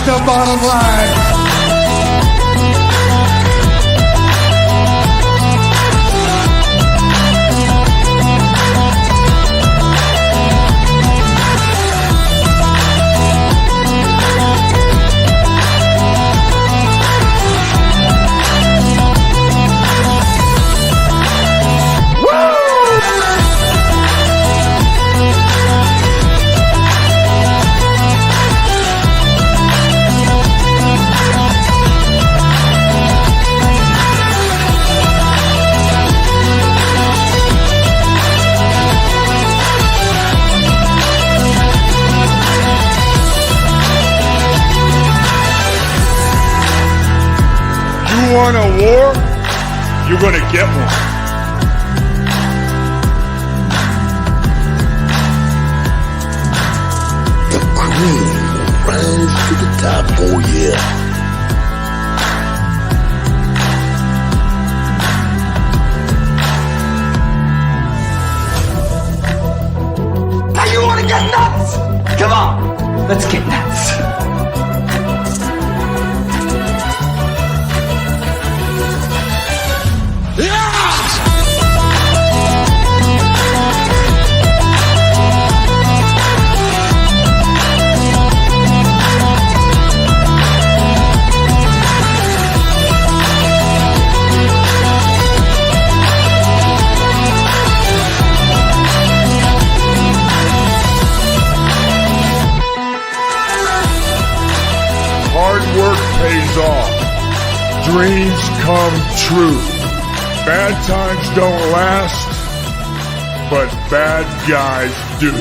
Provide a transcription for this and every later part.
the bottom line. You want a war? You're gonna get one. The cream will rise to the top, oh yeah. Now you wanna get nuts? Come on, let's get nuts. Hard work pays off. Dreams come true. Bad times don't last, but bad guys do.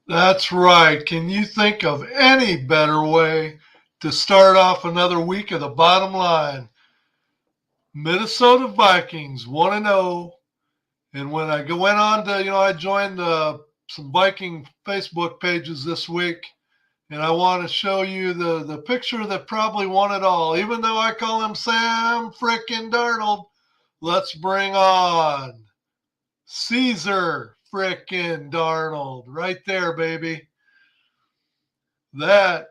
That's right. Can you think of any better way to start off another week of the bottom line? Minnesota Vikings 1-0. And when I went on to, I joined some Viking Facebook pages this week, and I want to show you the picture that probably won it all. Even though I call him Sam frickin' Darnold, let's bring on Caesar frickin' Darnold. Right there, baby. That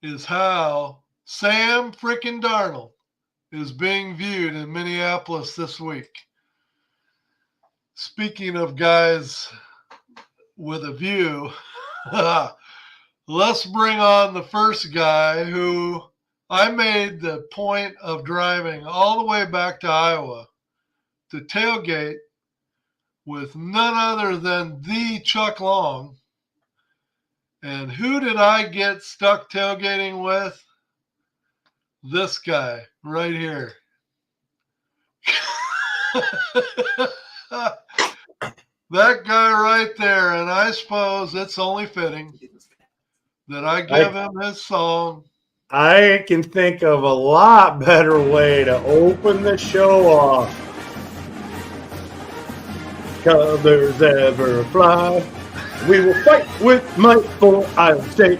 is how Sam frickin' Darnold is being viewed in Minneapolis this week. Speaking of guys with a view, let's bring on the first guy who I made the point of driving all the way back to Iowa to tailgate with none other than the Chuck Long. And who did I get stuck tailgating with? This guy right here. That guy right there. And I suppose it's only fitting that I give him his song. I can think of a lot better way to open the show off. Colors ever fly. We will fight with might for Iowa State.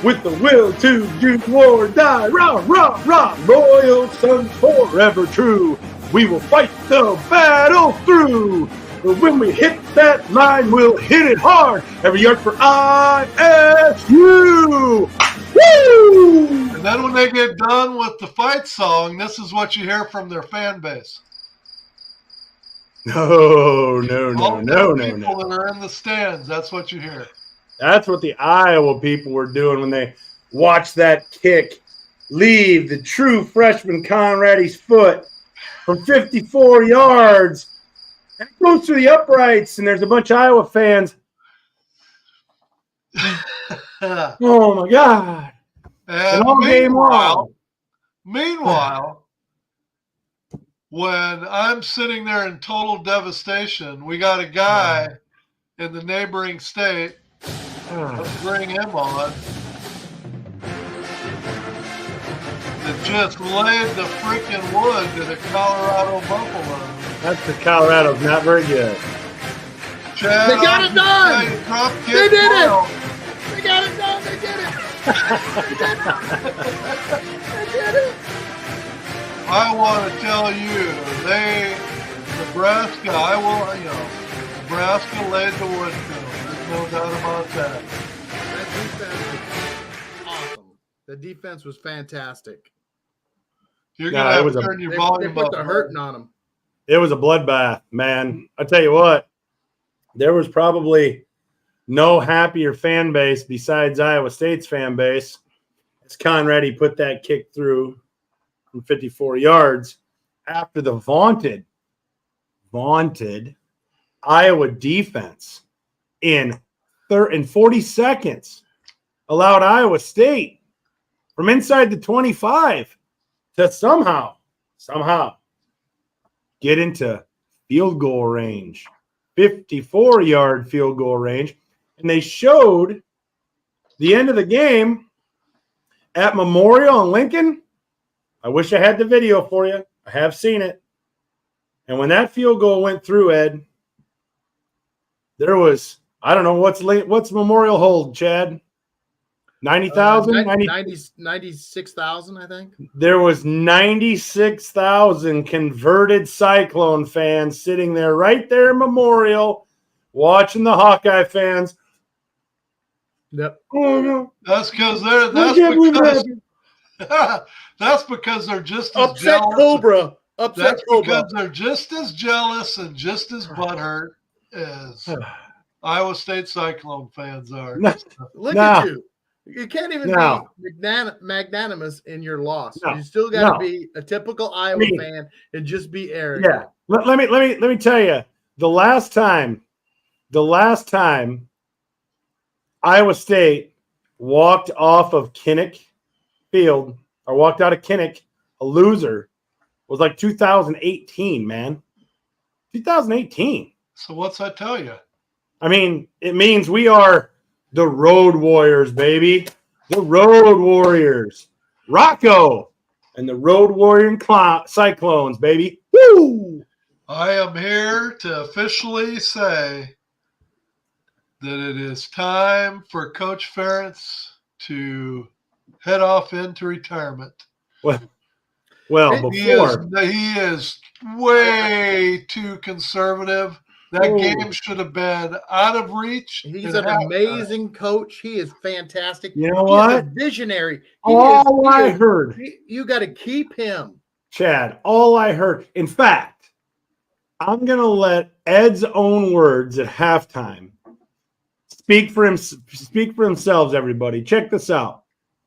With the will to do or die. Rah, rah, rah. Loyal sons forever true. We will fight the battle through. But when we hit that line, we'll hit it hard. Every yard for ISU. Woo! And then when they get done with the fight song, this is what you hear from their fan base. No. All the people that are in the stands, that's what you hear. That's what the Iowa people were doing when they watched that kick leave the true freshman Conrady's foot from 54 yards. And it goes through the uprights, and there's a bunch of Iowa fans. Oh, my God. And all game long. Meanwhile, when I'm sitting there in total devastation, we got a guy in the neighboring state. Let's bring him on. That just laid the freaking wood to the Colorado Buffalo. That's the Colorado's not very good. Chad, They got it done! They did it! They got it done! They did it! They did it! I want to tell you, Nebraska laid the wood to them. There's no doubt about that. That defense was awesome. The defense was fantastic. You're going to have to turn your They volume put up. the hurting on them. It was a bloodbath, man. I tell you what, there was probably no happier fan base besides Iowa State's fan base as Conradi put that kick through from 54 yards after the vaunted Iowa defense in 40 seconds allowed Iowa State from inside the 25 to somehow get into field goal range, 54-yard field goal range. And they showed the end of the game at Memorial and Lincoln. I wish I had the video for you. I have seen it. And when that field goal went through, Ed, there was, I don't know, what's Memorial hold, Chad? 90,000? 96,000, I think. There was 96,000 converted Cyclone fans sitting there right there in Memorial watching the Hawkeye fans. Yep. Oh, no. That's because that's because they're just as Upset jealous. Cobra. Upset That's Cobra. because they're just as jealous and just as butthurt as Iowa State Cyclone fans are. Look No. at you. You can't even No. be magnanimous in your loss. No. You still got to No. be a typical Iowa Me. fan and just be arrogant. Yeah. Let me tell you, the last time Iowa State walked off of Kinnick Field or walked out of Kinnick a loser was like 2018, man. 2018. So what's that tell you? I mean, it means we are the Road Warriors, baby. The Road Warriors. Rocco and the Road Warrior Cyclones, baby. Woo! I am here to officially say that it is time for Coach Ferentz to head off into retirement. Well, He before is way too conservative. That game should have been out of reach. He's at an halftime. amazing coach. He is fantastic. You know He what? is a visionary. all I heard, You got to keep him. Chad, all I heard, in fact, I'm going to let Ed's own words at halftime speak for themselves, everybody. Check this out.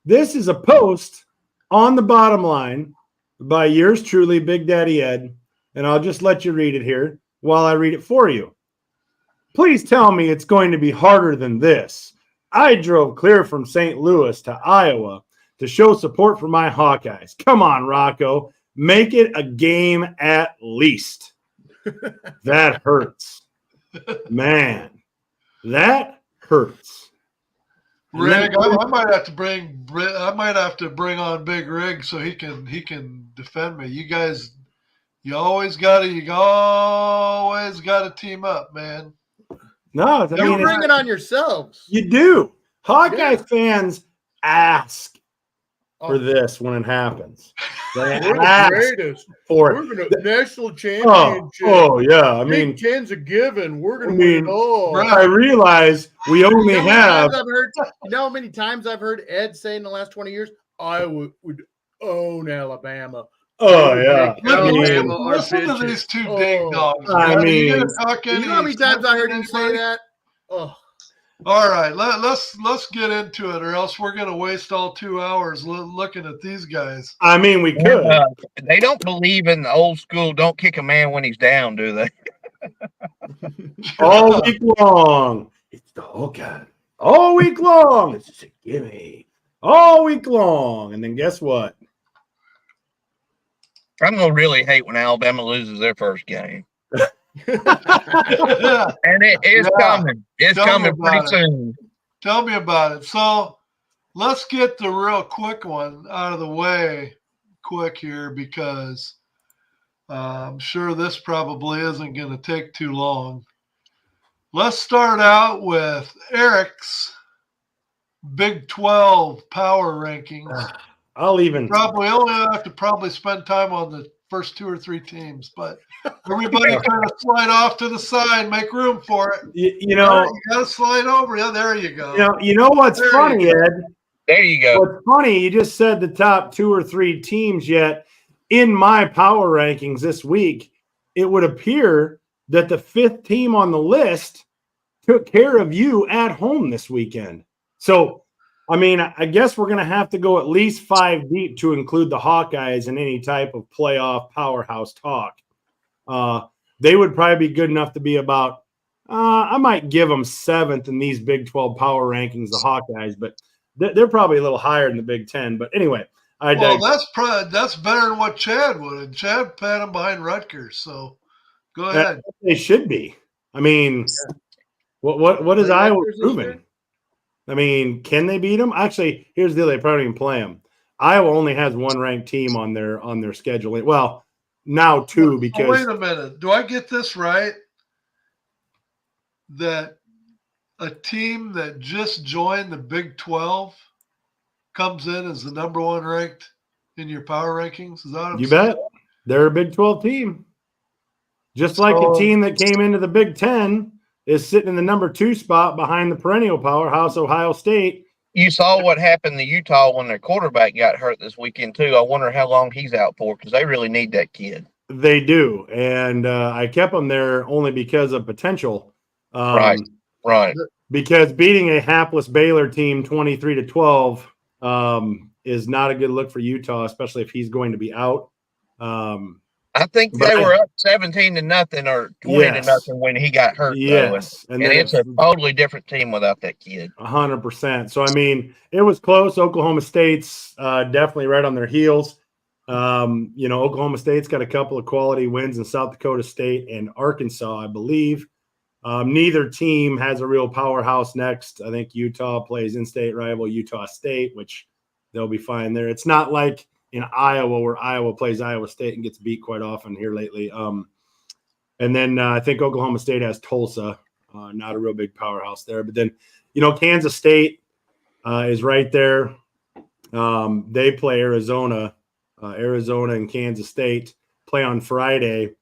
This is a post on the bottom line by yours truly, Big Daddy Ed, and I'll just let you read it here while I read it for you. Please tell me it's going to be harder than this. I drove clear from St. Louis to Iowa to show support for my Hawkeyes. Come on, Rocco. Make it a game at least. That hurts. Man, that hurts. Rig, I might have to bring on Big Rig so he can defend me. You guys, you always gotta team up, man. No, You bring it on yourselves. You do. Hawkeye fans ask for this when it happens. They ask for it. We're going to national Oh, championship. yeah. I mean, Big Ten's a given. We're going I to win mean, it all. I realize we only You know have. how many times I've heard Ed say in the last 20 years, Iowa would own Alabama. Oh, yeah. I mean, Alabama are Listen to bitches. these two ding dogs. I man. mean- You gonna talk You know how many times I heard him say that? Oh, All right, let's get into it, or else we're gonna waste all 2 hours looking at these guys. I mean, we could. They don't believe in the old school. Don't kick a man when he's down, do they? All week long. It's the Hawkeye. All week long. It's just a gimme. All week long. And then guess what? I'm gonna really hate when Alabama loses their first game, and it is Yeah. coming. It's Tell me coming pretty about it. soon. Tell me about it. So let's get the real quick one out of the way quick here because I'm sure this probably isn't going to take too long. Let's start out with Eric's Big 12 power rankings. I'll even Probably only have to probably spend time on the first 2 or 3 teams, but everybody kind of slide off to the side, make room for it. you know You got to slide over. Yeah, there you go. you know what's There funny, you go. Ed? There you go. What's funny, you just said the top 2 or 3 teams, yet in my power rankings this week, it would appear that the 5th team on the list took care of you at home this weekend. So, I mean, I guess we're going to have to go at least 5 deep to include the Hawkeyes in any type of playoff powerhouse talk. They would probably be good enough to be about, I might give them 7th in these Big 12 power rankings, the Hawkeyes, but they're probably a little higher than the Big 10. But anyway, Well, that's better than what Chad would. And Chad had him behind Rutgers. So go ahead. They should be. I mean, what is Play Iowa Rutgers this proving? year? I mean, can they beat them? Actually, here's the deal: they probably didn't play them. Iowa only has 1 ranked team on their schedule. Well, now 2 because Oh, wait a minute. Do I get this right? That a team that just joined the Big 12 comes in as the number 1 ranked in your power rankings? Is that what I'm you saying? bet they're a Big 12 team, just like So- the team that came into the Big 10 is sitting in the number 2 spot behind the perennial powerhouse Ohio State. You saw what happened to Utah when their quarterback got hurt this weekend too. I wonder how long he's out for because they really need that kid. They do, and I kept them there only because of potential. Right. Because beating a hapless Baylor team 23-12 is not a good look for Utah, especially if he's going to be out. I think But they were up 17-0 or 20-0 when he got hurt. Yes, Though. And it's a totally different team without that kid. 100%. So I mean, it was close. Oklahoma State's definitely right on their heels. Oklahoma State's got a couple of quality wins in South Dakota State and Arkansas, I believe. Neither team has a real powerhouse next. I think Utah plays in-state rival Utah State, which they'll be fine there. It's not like in Iowa where Iowa plays Iowa State and gets beat quite often here lately. And then I think Oklahoma State has Tulsa, not a real big powerhouse there. But then, Kansas State is right there. They play Arizona. Arizona and Kansas State play on Friday.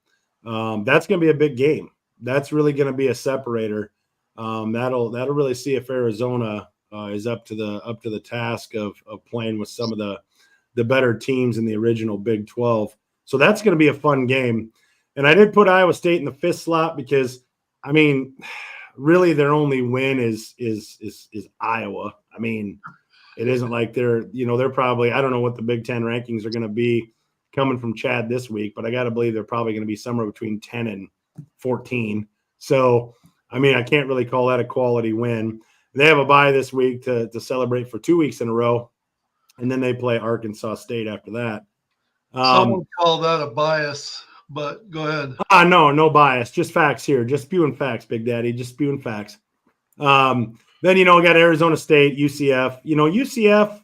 That's going to be a big game. That's really going to be a separator. That'll really see if Arizona is up to the task of playing with some of the better teams in the original Big 12. So that's going to be a fun game. And I did put Iowa State in the 5th slot because, I mean, really their only win is Iowa. I mean, it isn't like they're probably, I don't know what the Big 10 rankings are going to be coming from Chad this week, but I got to believe they're probably going to be somewhere between 10 and 14. So, I mean, I can't really call that a quality win. They have a bye this week to celebrate for 2 weeks in a row, and then they play Arkansas State after that. Someone call that a bias, but go ahead. No bias, just facts here. Just spewing facts, Big Daddy, just spewing facts. Then, we got Arizona State, UCF. UCF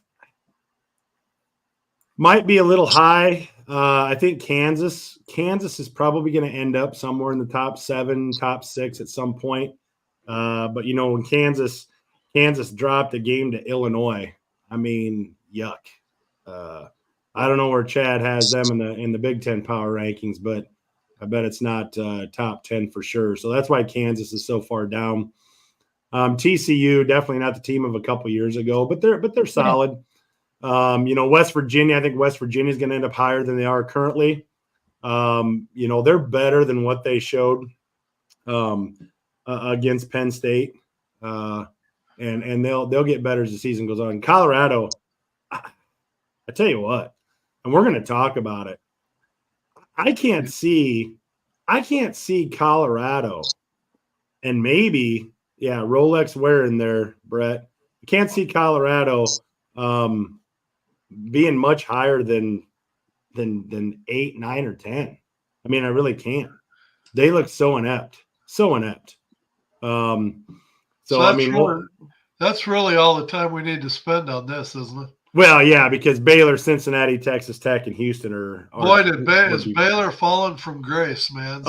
might be a little high. I think Kansas is probably going to end up somewhere in the top 7, top 6 at some point. But when Kansas dropped a game to Illinois, I mean, yuck. I don't know where Chad has them in the Big 10 power rankings, but I bet it's not top 10 for sure. So that's why Kansas is so far down. TCU definitely not the team of a couple years ago, but they're solid. West Virginia, I think West Virginia is going to end up higher than they are currently. They're better than what they showed against Penn State, and they'll get better as the season goes on. Colorado, I tell you what, and we're going to talk about it. I can't see Colorado, and maybe Rolex wearing there, Brett. I can't see Colorado being much higher than than 8, 9, or 10. I mean, I really can't. They look so inept, so inept. So I mean, that's really all the time we need to spend on this, isn't it? well, yeah, because Baylor, Cincinnati, Texas Tech, and Houston are Boy, is Baylor fallen from grace, man.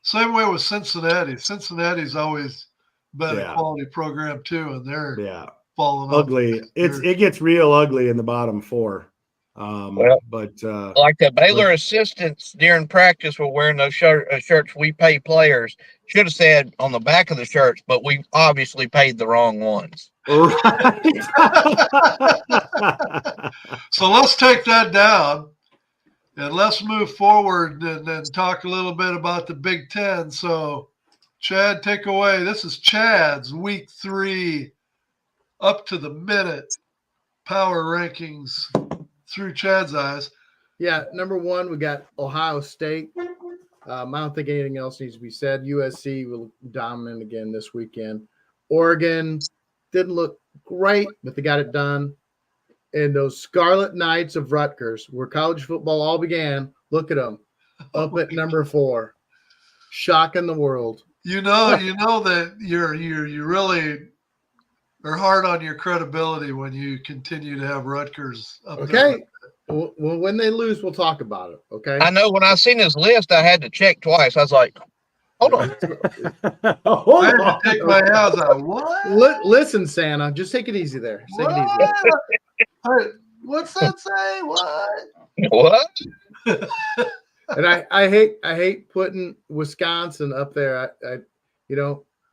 Same way with Cincinnati. Cincinnati's always been a quality program too, and they're falling ugly. It gets real ugly in the bottom 4. But like the Baylor assistants during practice were wearing those shirts we pay players. Should have said on the back of the shirts, but we obviously paid the wrong ones. Right. So let's take that down and let's move forward and talk a little bit about the Big Ten. So, Chad, take away. This is Chad's Week 3 up to the minute power rankings through Chad's eyes. Yeah, number 1, we got Ohio State. I don't think anything else needs to be said. USC will dominate again this weekend. Oregon didn't look great, but they got it done. And those Scarlet Knights of Rutgers, where college football all began, look at them, up at number 4, shocking the world. You know that you really are hard on your credibility when you continue to have Rutgers up there. Okay. Well, when they lose, we'll talk about it. Okay. I know when I seen his list, I had to check twice. I was like, hold on. I had to take my eyes out. What? Listen, Santa, just take it easy there. Take it easy. Hey, what's that say? What? And I hate putting Wisconsin up there. I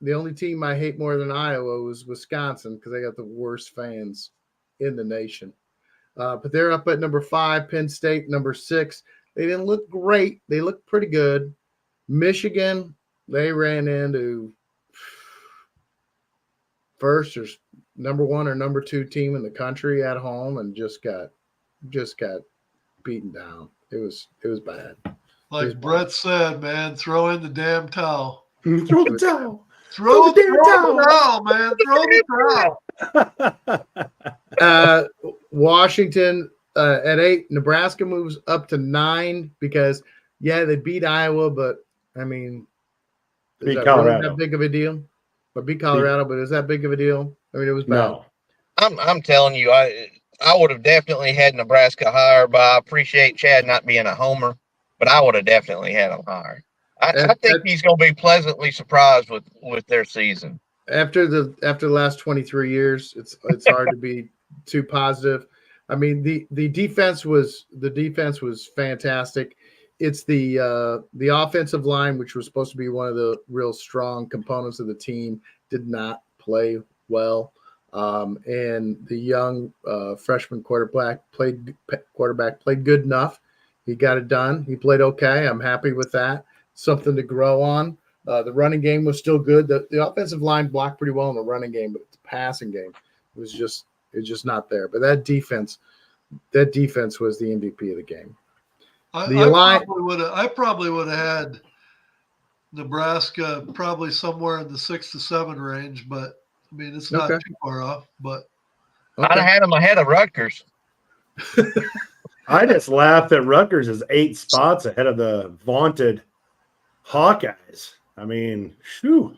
the only team I hate more than Iowa was Wisconsin because they got the worst fans in the nation. But they're up at number 5, Penn State, number 6. They didn't look great. They looked pretty good. Michigan, they ran into first or number 1 or number 2 team in the country at home and just got beaten down. It was bad. Like Brett said, man, throw in the damn towel. Throw the towel. Throw the towel, man. Throw the towel. Washington at 8. Nebraska moves up to 9 because, they beat Iowa, but, I mean, is that really that big of a deal? But beat Colorado, but is that big of a deal? I mean, it was bad. No. I'm telling you, I would have definitely had Nebraska higher, but I appreciate Chad not being a homer, but I would have definitely had him higher. I think he's going to be pleasantly surprised with their season. After the last 23 years, it's hard to be too positive. I mean, the defense was fantastic. It's the offensive line, which was supposed to be one of the real strong components of the team, did not play well. And the young freshman quarterback played good enough. He got it done. He played okay. I'm happy with that. Something to grow on. The running game was still good. The offensive line blocked pretty well in the running game, but the passing game was just not there. But that defense was the MVP of the game. I probably would have had Nebraska probably somewhere in the 6 to 7 range, but I mean it's not too far off. But I'd have had them ahead of Rutgers. I just laughed at Rutgers is 8 spots ahead of the vaunted Hawkeyes. I mean, shoo.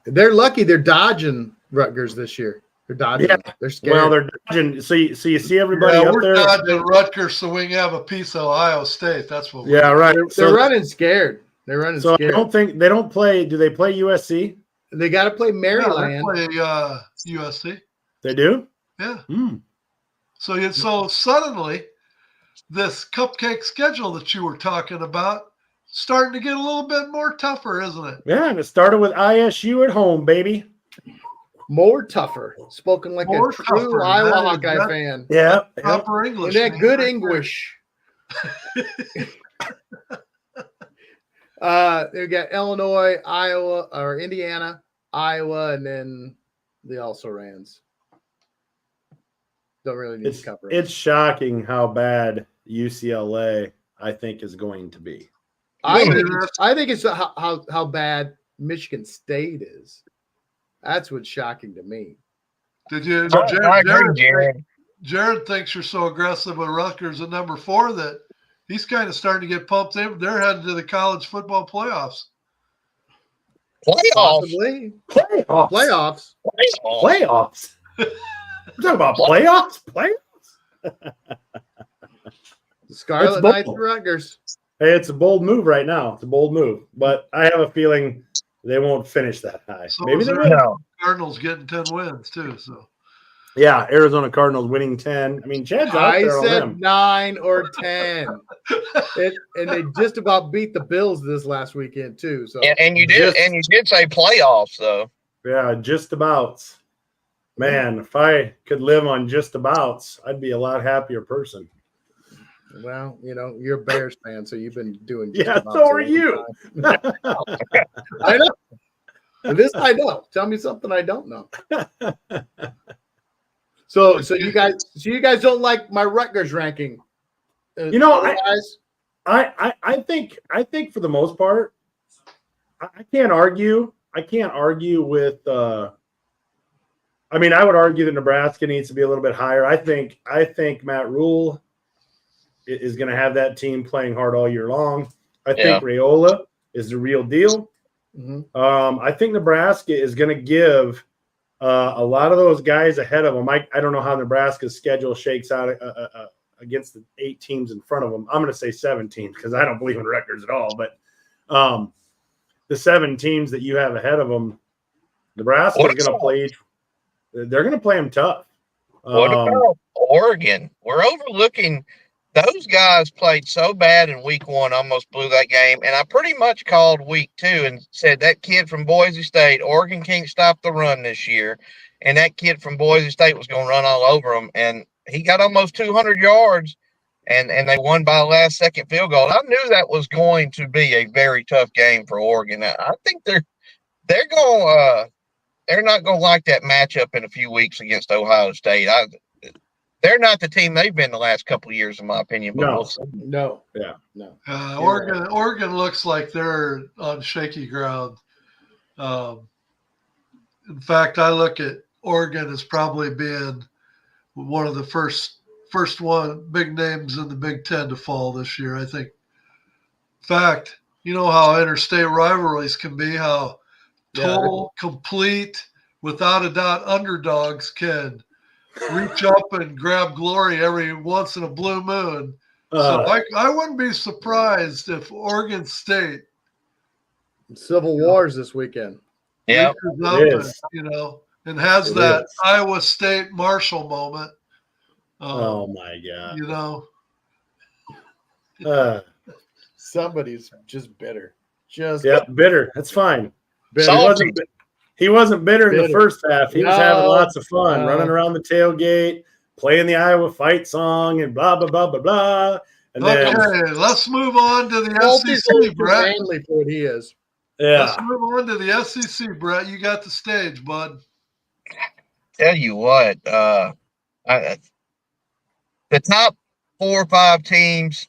They're lucky they're dodging Rutgers this year. They're dodging. Yeah. They're scared. Well, they're dodging. So you see everybody up we're there. We're dodging Rutgers so we can have a piece of Ohio State. That's what. Right. They're running scared. They're running scared. I don't think they don't play. Do they play USC? They got to play Maryland. They play USC. They do. Yeah. So suddenly, this cupcake schedule that you were talking about starting to get a little bit more tougher, isn't it? Yeah, and it started with ISU at home, baby. More tougher. Spoken like a true Iowa Hawkeye fan. Yeah. Proper English. And that good English. They got Illinois, Iowa, or Indiana, Iowa, and then the also-rans. Don't really need to cover it. It's shocking how bad UCLA, I think, is going to be. I think it's how bad Michigan State is. That's what's shocking to me. Did you? Jared thinks you're so aggressive with Rutgers at number 4 that he's kind of starting to get pumped. They're headed to the college football playoffs. Playoffs. Possibly. Playoffs. Playoffs. Playoffs. We're talking about playoffs. Playoffs. The Scarlet That's Knights bold. Rutgers. Hey, it's a bold move right now. It's a bold move, but I have a feeling they won't finish that high. So Maybe is they there- will. No. Cardinals getting 10 wins too. So Yeah, Arizona Cardinals winning 10. I mean, Chad's out I there on said them. 9 or 10. And they just about beat the Bills this last weekend too. So And you did say playoffs though. Yeah, just abouts. Man, if I could live on just abouts, I'd be a lot happier person. well, you're a Bears fan, so you've been doing just Yeah, about so are the you. same time. I know. And this I know. Tell me something I don't know. So you guys don't like my Rutgers ranking. Guys. I think for the most part, I can't argue. I can't argue with. I mean, I would argue that Nebraska needs to be a little bit higher. I think Matt Rule is going to have that team playing hard all year long. I think Raiola is the real deal. Mm-hmm. I think Nebraska is going to give a lot of those guys ahead of them. I don't know how Nebraska's schedule shakes out against the 8 teams in front of them. I'm going to say 7 teams because I don't believe in records at all. But the 7 teams that you have ahead of them, Nebraska is going to play each. They're going to play them tough. What about Oregon? We're overlooking those guys played so bad in week 1, almost blew that game. And I pretty much called week 2 and said that kid from Boise State, Oregon can't stop the run this year. And that kid from Boise State was going to run all over them. And he got almost 200 yards and they won by a last second field goal. I knew that was going to be a very tough game for Oregon. I think they're going they're not going to like that matchup in a few weeks against Ohio State. They're not the team they've been the last couple of years, in my opinion. But we'll see. No. Yeah. No. Oregon looks like they're on shaky ground. In fact, I look at Oregon as probably being one of the first big names in the Big Ten to fall this year. I think. In fact, you know how interstate rivalries can be, how total, complete, without a doubt, underdogs can reach up and grab glory every once in a blue moon. So I wouldn't be surprised if Oregon State Civil Wars this weekend. Yeah. reaches up and has It that is. Iowa State Marshall moment. Oh my God. Somebody's just bitter. Just Bitter. That's fine. bitter. He wasn't bitter in the Bitter. first half. He was having lots of fun, No. running around the tailgate, playing the Iowa fight song, and blah blah blah blah blah. And then Okay, let's move on to the Salty's SEC, Brett. mainly for what he is. Let's yeah, move on to the SEC, Brett. You got the stage, bud. Tell you what, the top 4 or 5 teams.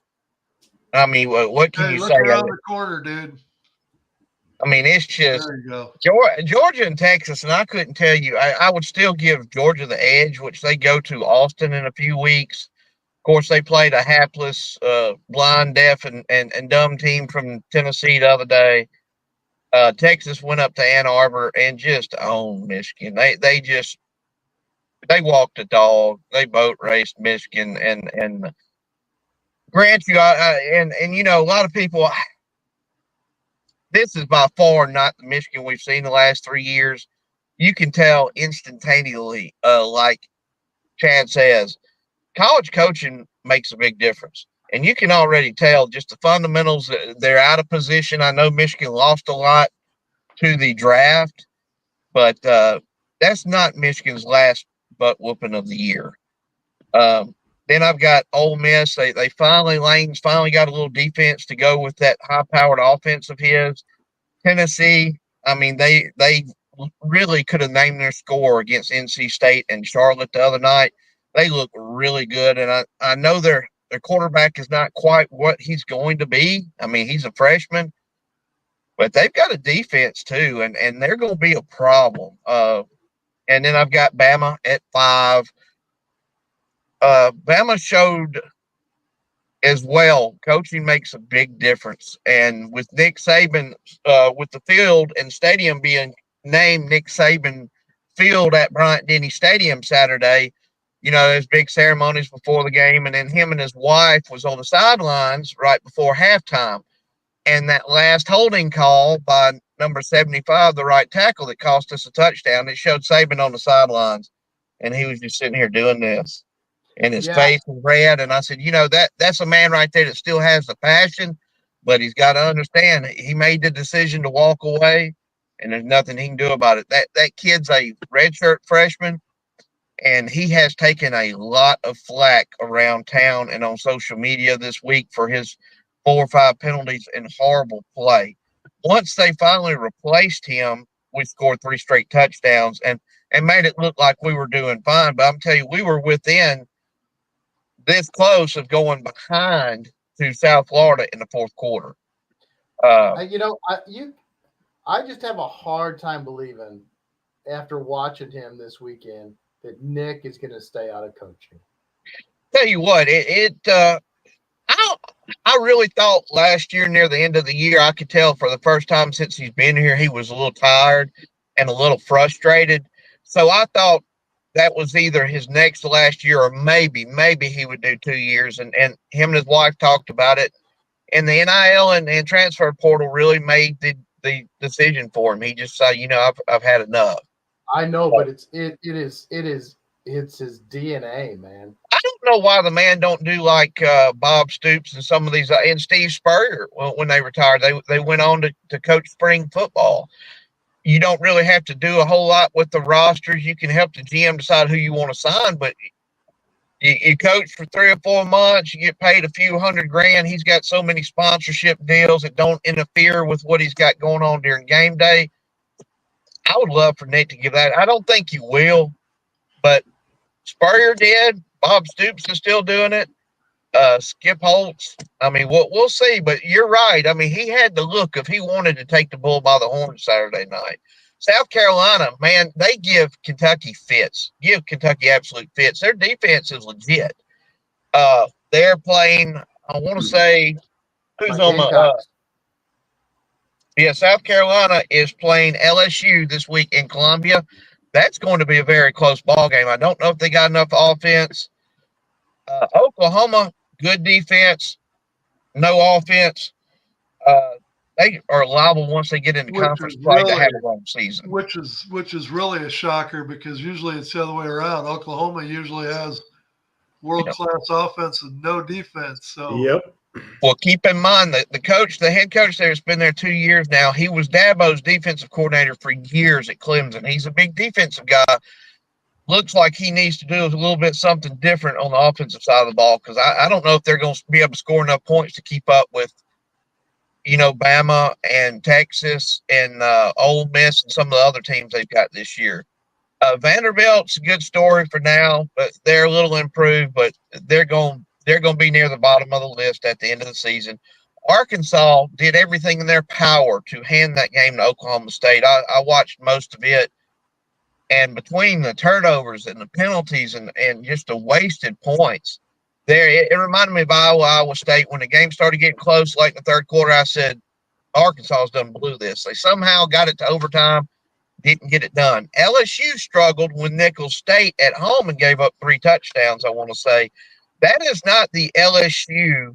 I mean, what can Hey, you look say? around the corner, dude. I mean, it's just There you go. Georgia and Texas, and I couldn't tell you. I would still give Georgia the edge, which they go to Austin in a few weeks. Of course, they played a hapless, blind, deaf, and dumb team from Tennessee the other day. Texas went up to Ann Arbor and just owned Michigan. They walked the dog. They boat raced Michigan, and grant you, and a lot of people. This is by far not the Michigan we've seen the last 3 years. You can tell instantaneously, like Chad says, college coaching makes a big difference. And you can already tell just the fundamentals, they're out of position. I know Michigan lost a lot to the draft, but that's not Michigan's last butt whooping of the year. Then I've got Ole Miss. Lane's finally got a little defense to go with that high-powered offense of his. Tennessee, I mean, they really could have named their score against NC State and Charlotte the other night. They look really good, and I know their quarterback is not quite what he's going to be. I mean, he's a freshman, but they've got a defense too, and they're going to be a problem. And then I've got Bama at 5. Bama showed as well, coaching makes a big difference. And with Nick Saban, with the field and stadium being named Nick Saban Field at Bryant-Denny Stadium Saturday, there's big ceremonies before the game. And then him and his wife was on the sidelines right before halftime. And that last holding call by number 75, the right tackle that cost us a touchdown, it showed Saban on the sidelines. And he was just sitting here doing this. And his face was red. And I said, that's a man right there that still has the passion, but he's got to understand he made the decision to walk away, and there's nothing he can do about it. That kid's a redshirt freshman, and he has taken a lot of flack around town and on social media this week for his 4 or 5 penalties and horrible play. Once they finally replaced him, we scored 3 straight touchdowns and made it look like we were doing fine. But I'm telling you, we were within this close of going behind to South Florida in the fourth quarter. I just have a hard time believing after watching him this weekend that Nick is going to stay out of coaching. Tell you what, I really thought last year near the end of the year, I could tell for the first time since he's been here, he was a little tired and a little frustrated. So I thought that was either his next to last year or maybe he would do 2 years. And him and his wife talked about it. And the NIL and transfer portal really made the decision for him. He just said, I've had enough. I know, but it's his DNA, man. I don't know why the man don't do like Bob Stoops and some of these, and Steve Spurrier when they retired. They went on to coach spring football. You don't really have to do a whole lot with the rosters. You can help the GM decide who you want to sign, but you coach for 3 or 4 months, you get paid a few $100,000. He's got so many sponsorship deals that don't interfere with what he's got going on during game day. I would love for Nick to give that. I don't think you will, but Spurrier did. Bob Stoops is still doing it. Skip Holtz. I mean, we'll see, but you're right. I mean, he had the look of he wanted to take the bull by the horn Saturday night. South Carolina, man, they give Kentucky fits. Give Kentucky absolute fits. Their defense is legit. They're playing, I want to say, who's on the South Carolina is playing LSU this week in Columbia. That's going to be a very close ball game. I don't know if they got enough offense. Oklahoma, good defense, no offense. They are liable once they get into conference play to have a long season. Which is really a shocker because usually it's the other way around. Oklahoma usually has world-class offense and no defense. So Yep. Well, keep in mind that the head coach there has been there 2 years now. He was Dabo's defensive coordinator for years at Clemson. He's a big defensive guy. Looks like he needs to do a little bit something different on the offensive side of the ball because I don't know if they're going to be able to score enough points to keep up with, Bama and Texas and Ole Miss and some of the other teams they've got this year. Vanderbilt's a good story for now, but they're a little improved, but they're going to be near the bottom of the list at the end of the season. Arkansas did everything in their power to hand that game to Oklahoma State. I watched most of it, and between the turnovers and the penalties and just the wasted points, it reminded me of Iowa State. When the game started getting close late in the third quarter, I said, Arkansas's done blew this. They somehow got it to overtime, didn't get it done. LSU struggled with Nicholls State at home and gave up 3 touchdowns, I want to say. That is not the LSU.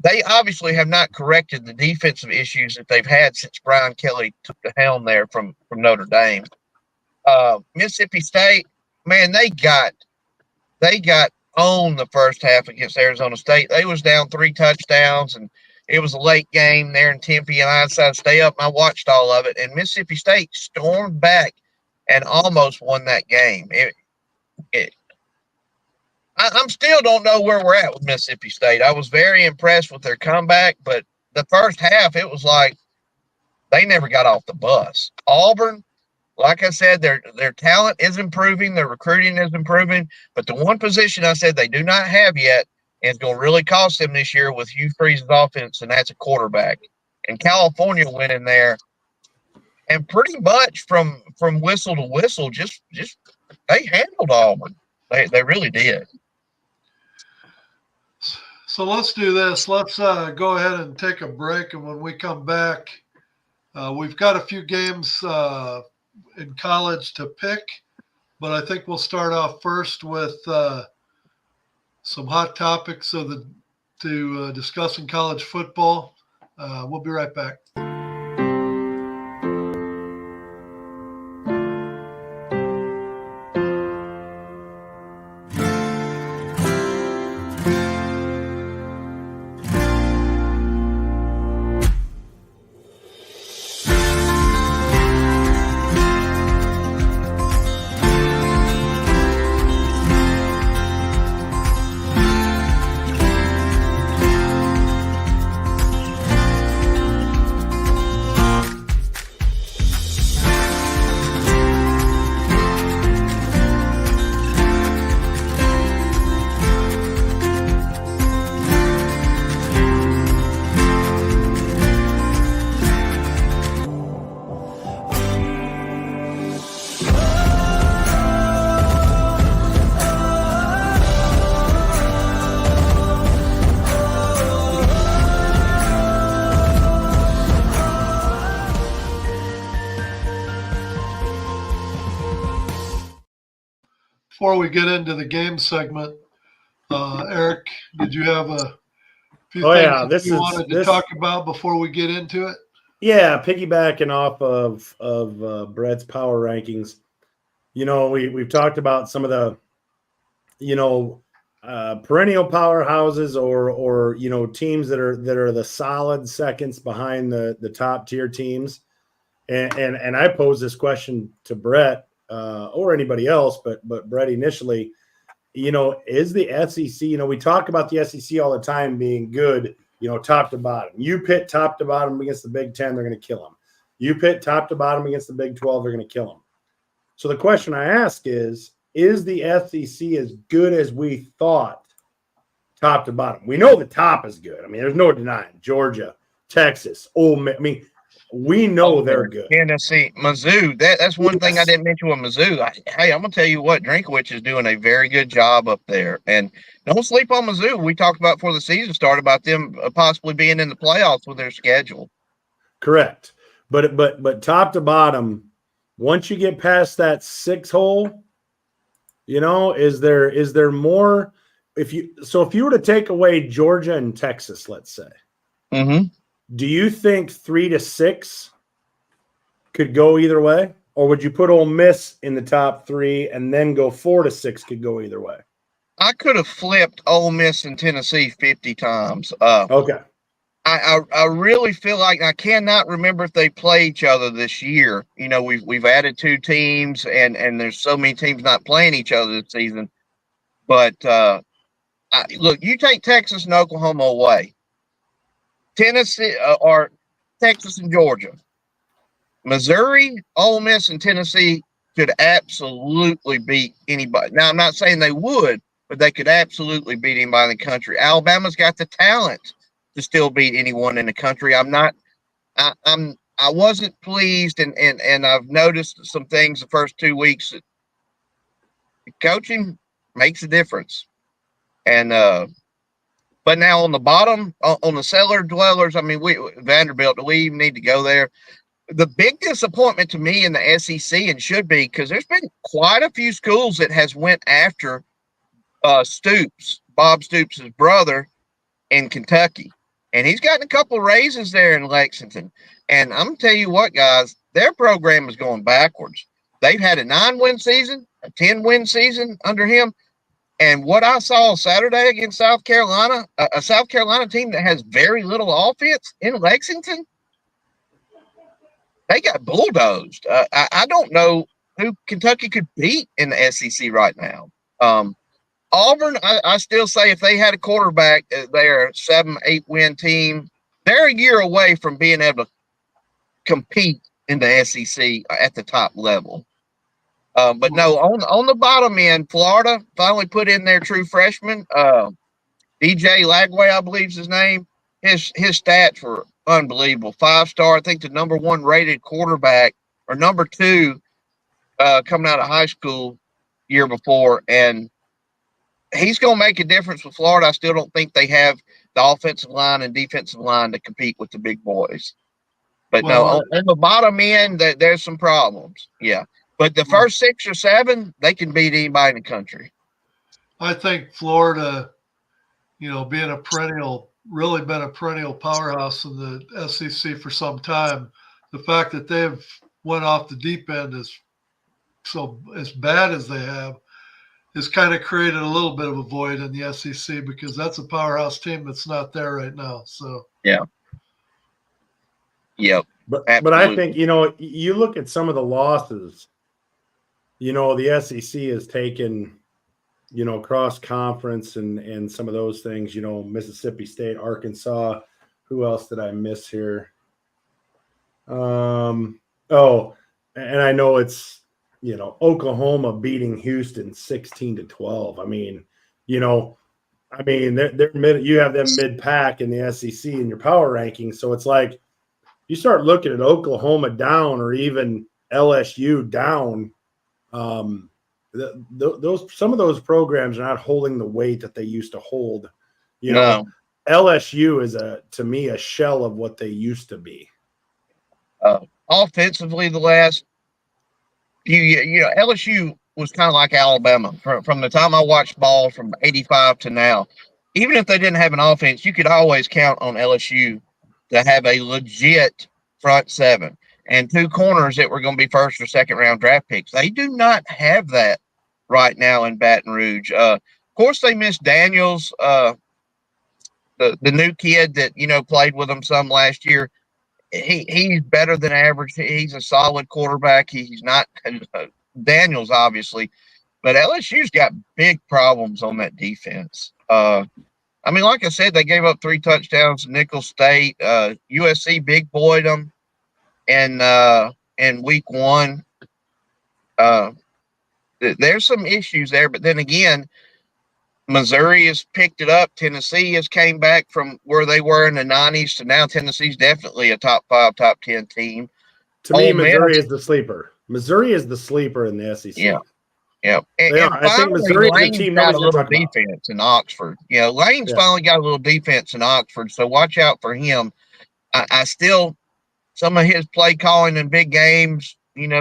They obviously have not corrected the defensive issues that they've had since Brian Kelly took the helm there from Notre Dame. Mississippi State, man, they got owned the first half against Arizona State. They was down 3 touchdowns, and it was a late game there in Tempe, and I decided to stay up, and I watched all of it. And Mississippi State stormed back and almost won that game. I'm still don't know where we're at with Mississippi State. I was very impressed with their comeback, but the first half, it was like they never got off the bus. Auburn, like I said, their talent is improving, their recruiting is improving, but the one position I said they do not have yet and it's going to really cost them this year with Hugh Freeze's offense, and that's a quarterback. And California went in there and pretty much from whistle to whistle, just they handled Auburn. They really did. So let's do this. Let's go ahead and take a break. And when we come back, we've got a few games in college to pick. But I think we'll start off first with some hot topics to discussing college football. We'll be right back. Before we get into the game segment, Eric, did you have a few things that you wanted to talk about before we get into it? Yeah, piggybacking off of Brett's power rankings. You know, we've talked about some of the, perennial powerhouses or teams that are the solid seconds behind the top tier teams. And I posed this question to Brett or anybody else, but Brett initially, is the SEC, we talk about the SEC all the time being good, top to bottom. You pit top to bottom against the Big Ten, they're going to kill them. You pit top to bottom against the Big 12, they're going to kill them. So the question I ask is the SEC as good as we thought top to bottom? We know the top is good. I mean, there's no denying Georgia, Texas, Ole Miss. I mean, we know they're good. Tennessee, Mizzou. That's one thing I didn't mention with Mizzou. I'm going to tell you what, Drinkwitz is doing a very good job up there. And don't sleep on Mizzou. We talked about before the season started about them possibly being in the playoffs with their schedule. Correct. But top to bottom, once you get past that 6 hole, is there more? If you were to take away Georgia and Texas, let's say, do you think 3 to 6 could go either way? Or would you put Ole Miss in the top 3 and then go 4 to 6 could go either way? I could have flipped Ole Miss and Tennessee 50 times. Okay. I really feel like I cannot remember if they play each other this year. We've added 2 teams and there's so many teams not playing each other this season. But look, you take Texas and Oklahoma away. Tennessee or Texas and Georgia, Missouri, Ole Miss, and Tennessee could absolutely beat anybody. Now, I'm not saying they would, but they could absolutely beat anybody in the country. Alabama's got the talent to still beat anyone in the country. I wasn't pleased, and I've noticed some things the first 2 weeks that coaching makes a difference. And but now on the bottom, on the cellar dwellers, I mean, Vanderbilt, do we even need to go there? The big disappointment to me in the SEC, and should be, because there's been quite a few schools that has went after Stoops, Bob Stoops' brother, in Kentucky. And he's gotten a couple of raises there in Lexington. And I'm going to tell you what, guys, their program is going backwards. They've had a 9-win season, a 10-win season under him. And what I saw Saturday against South Carolina, a South Carolina team that has very little offense in Lexington, they got bulldozed. I don't know who Kentucky could beat in the SEC right now. Auburn, I still say if they had a quarterback, they're a 7-8 win team. They're a year away from being able to compete in the SEC at the top level. But no, on the bottom end, Florida finally put in their true freshman, DJ Lagway, I believe is his name. His stats were unbelievable. 5-star, I think the number 1 rated quarterback, or number 2 coming out of high school year before. And he's going to make a difference with Florida. I still don't think they have the offensive line and defensive line to compete with the big boys. But Well, no, on the bottom end, there's some problems. Yeah. But the first 6 or 7, they can beat anybody in the country. I think Florida, being really been a perennial powerhouse in the SEC for some time, the fact that they've went off the deep end is so as bad as they have has kind of created a little bit of a void in the SEC because that's a powerhouse team that's not there right now. So yeah. Yep. But Absolutely. I think, you look at some of the losses, the SEC has taken, cross conference and some of those things, Mississippi State, Arkansas. Who else did I miss here? And I know it's, Oklahoma beating Houston 16-12. I mean, they're mid, you have them mid-pack in the SEC in your power rankings. So it's like you start looking at Oklahoma down or even LSU down. Some of those programs are not holding the weight that they used to hold. LSU is to me a shell of what they used to be. Offensively, the last few years, LSU was kind of like Alabama from the time I watched ball from '85 to now. Even if they didn't have an offense, you could always count on LSU to have a legit front 7 and 2 corners that were going to be first or second round draft picks. They do not have that right now in Baton Rouge. Of course, they missed Daniels, the new kid that played with them some last year. He's better than average. He's a solid quarterback. He's not Daniels, obviously, but LSU's got big problems on that defense. Like I said, they gave up 3 touchdowns to Nicholls State. USC big boyed them in week 1. There's some issues there, but then again, Missouri has picked it up. Tennessee has came back from where they were in the 90s to now. Tennessee's definitely a top 5, top 10 team. To me, Missouri is the sleeper. Missouri is the sleeper in the SEC. Yeah. Yeah. And I think Missouri is the team got a little defense defense in Oxford. Lane's finally got a little defense in Oxford, so watch out for him. I still, some of his play calling in big games,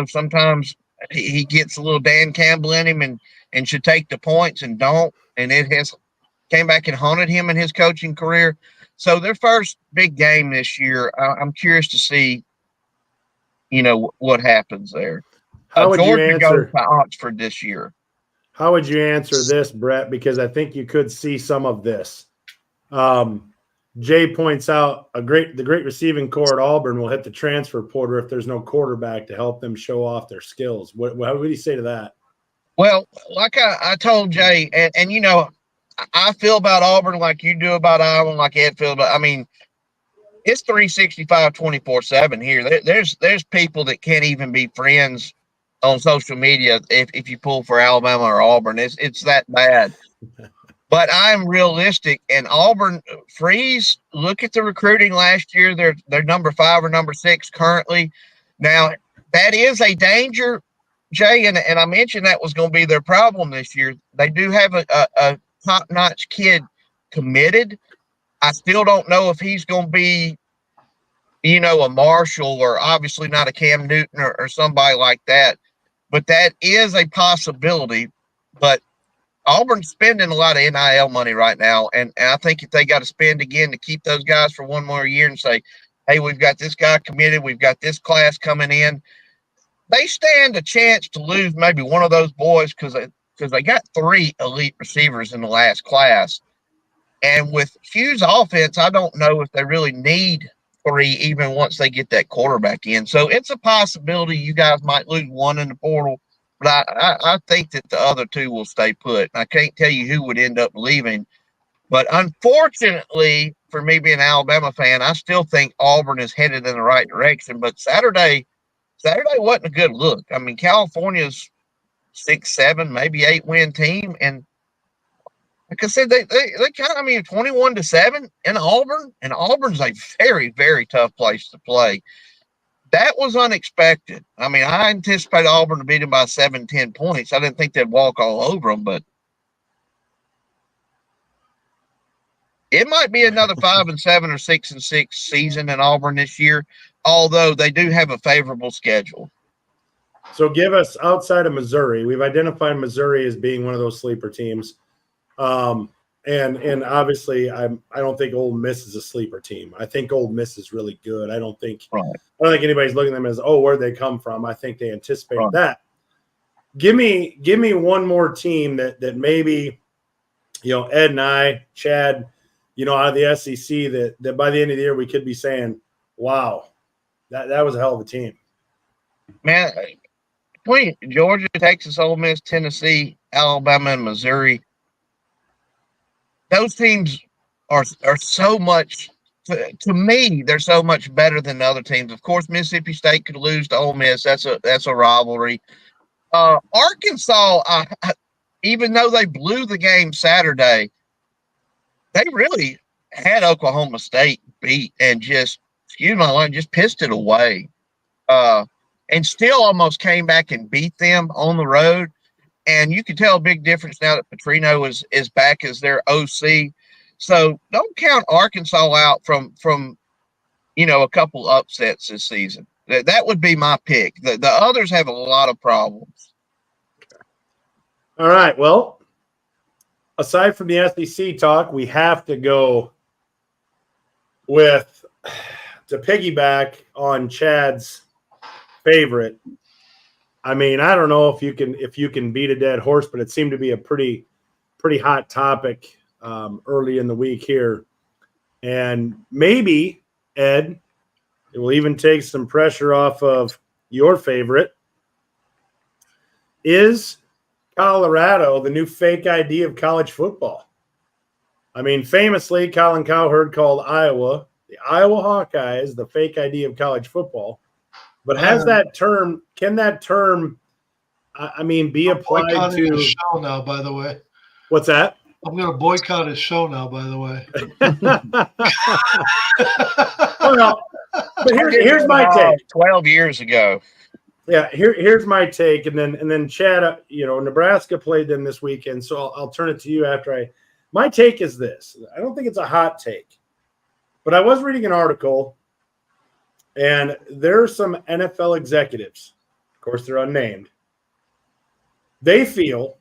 sometimes he gets a little Dan Campbell in him and should take the points and don't. And it has came back and haunted him in his coaching career. So their first big game this year, I'm curious to see, what happens there. How would Georgia you answer goes to Oxford this year? How would you answer this, Brett? Because I think you could see some of this. Jay points out the great receiving corps at Auburn will hit the transfer portal if there's no quarterback to help them show off their skills. What would you say to that? Well, like I told Jay, and I feel about Auburn like you do about Iowa, like Ed feels about. It's 365 24/7 here. There's people that can't even be friends on social media if you pull for Alabama or Auburn. It's that bad. But I'm realistic, and Auburn Freeze. Look at the recruiting last year. They're number 5 or number 6 currently. Now that is a danger, Jay, and I mentioned that was going to be their problem this year. They do have a top-notch kid committed. I still don't know if he's going to be, a Marshall or obviously not a Cam Newton or somebody like that. But that is a possibility. But Auburn's spending a lot of NIL money right now, and I think if they got to spend again to keep those guys for one more year and say, hey, we've got this guy committed, we've got this class coming in, they stand a chance to lose maybe one of those boys because they got 3 elite receivers in the last class. And with Hugh's offense, I don't know if they really need 3 even once they get that quarterback in. So it's a possibility you guys might lose one in the portal, but I think that the other 2 will stay put. I can't tell you who would end up leaving. But unfortunately, for me being an Alabama fan, I still think Auburn is headed in the right direction. But Saturday wasn't a good look. California's 6-7, maybe 8-win team, and like I said, they kind of 21-7 in Auburn, and Auburn's a very, very tough place to play. That was unexpected. I anticipated Auburn to beat them by 7-10 points. I didn't think they'd walk all over them, but It might be another 5-7 or 6-6 season in Auburn this year, although they do have a favorable schedule. So give us outside of Missouri. We've identified Missouri as being one of those sleeper teams. And obviously I don't think Ole Miss is a sleeper team. I think Ole Miss is really good. I don't think anybody's looking at them as, oh, where'd they come from? I think they anticipated that. Give me one more team that maybe, Ed and I, Chad, out of the SEC that by the end of the year we could be saying, wow, that was a hell of a team. Man, between Georgia, Texas, Ole Miss, Tennessee, Alabama, and Missouri, those teams are so much, to me, they're so much better than the other teams. Of course, Mississippi State could lose to Ole Miss. That's a rivalry. Arkansas, even though they blew the game Saturday, they really had Oklahoma State beat and just pissed it away. And still almost came back and beat them on the road. And you can tell a big difference now that Petrino is back as their OC. So don't count Arkansas out from a couple upsets this season. That would be my pick. The others have a lot of problems. All right. Well, aside from the SEC talk, we have to go to piggyback on Chad's favorite. I mean, I don't know if you can beat a dead horse, but it seemed to be a pretty hot topic early in the week here. And maybe, Ed, it will even take some pressure off of your favorite. Is Colorado the new fake ID of college football? I mean, famously, Colin Cowherd called Iowa, the Iowa Hawkeyes, the fake ID of college football. But can that term, be applied to his show now, by the way? What's that? I'm going to boycott his show now, by the way. Well, but here's my take. 12 years ago. Yeah, here's my take, and then Chad, Nebraska played them this weekend, so I'll turn it to you after my take is this. I don't think it's a hot take, but I was reading an article, and there are some NFL executives, of course they're unnamed, they feel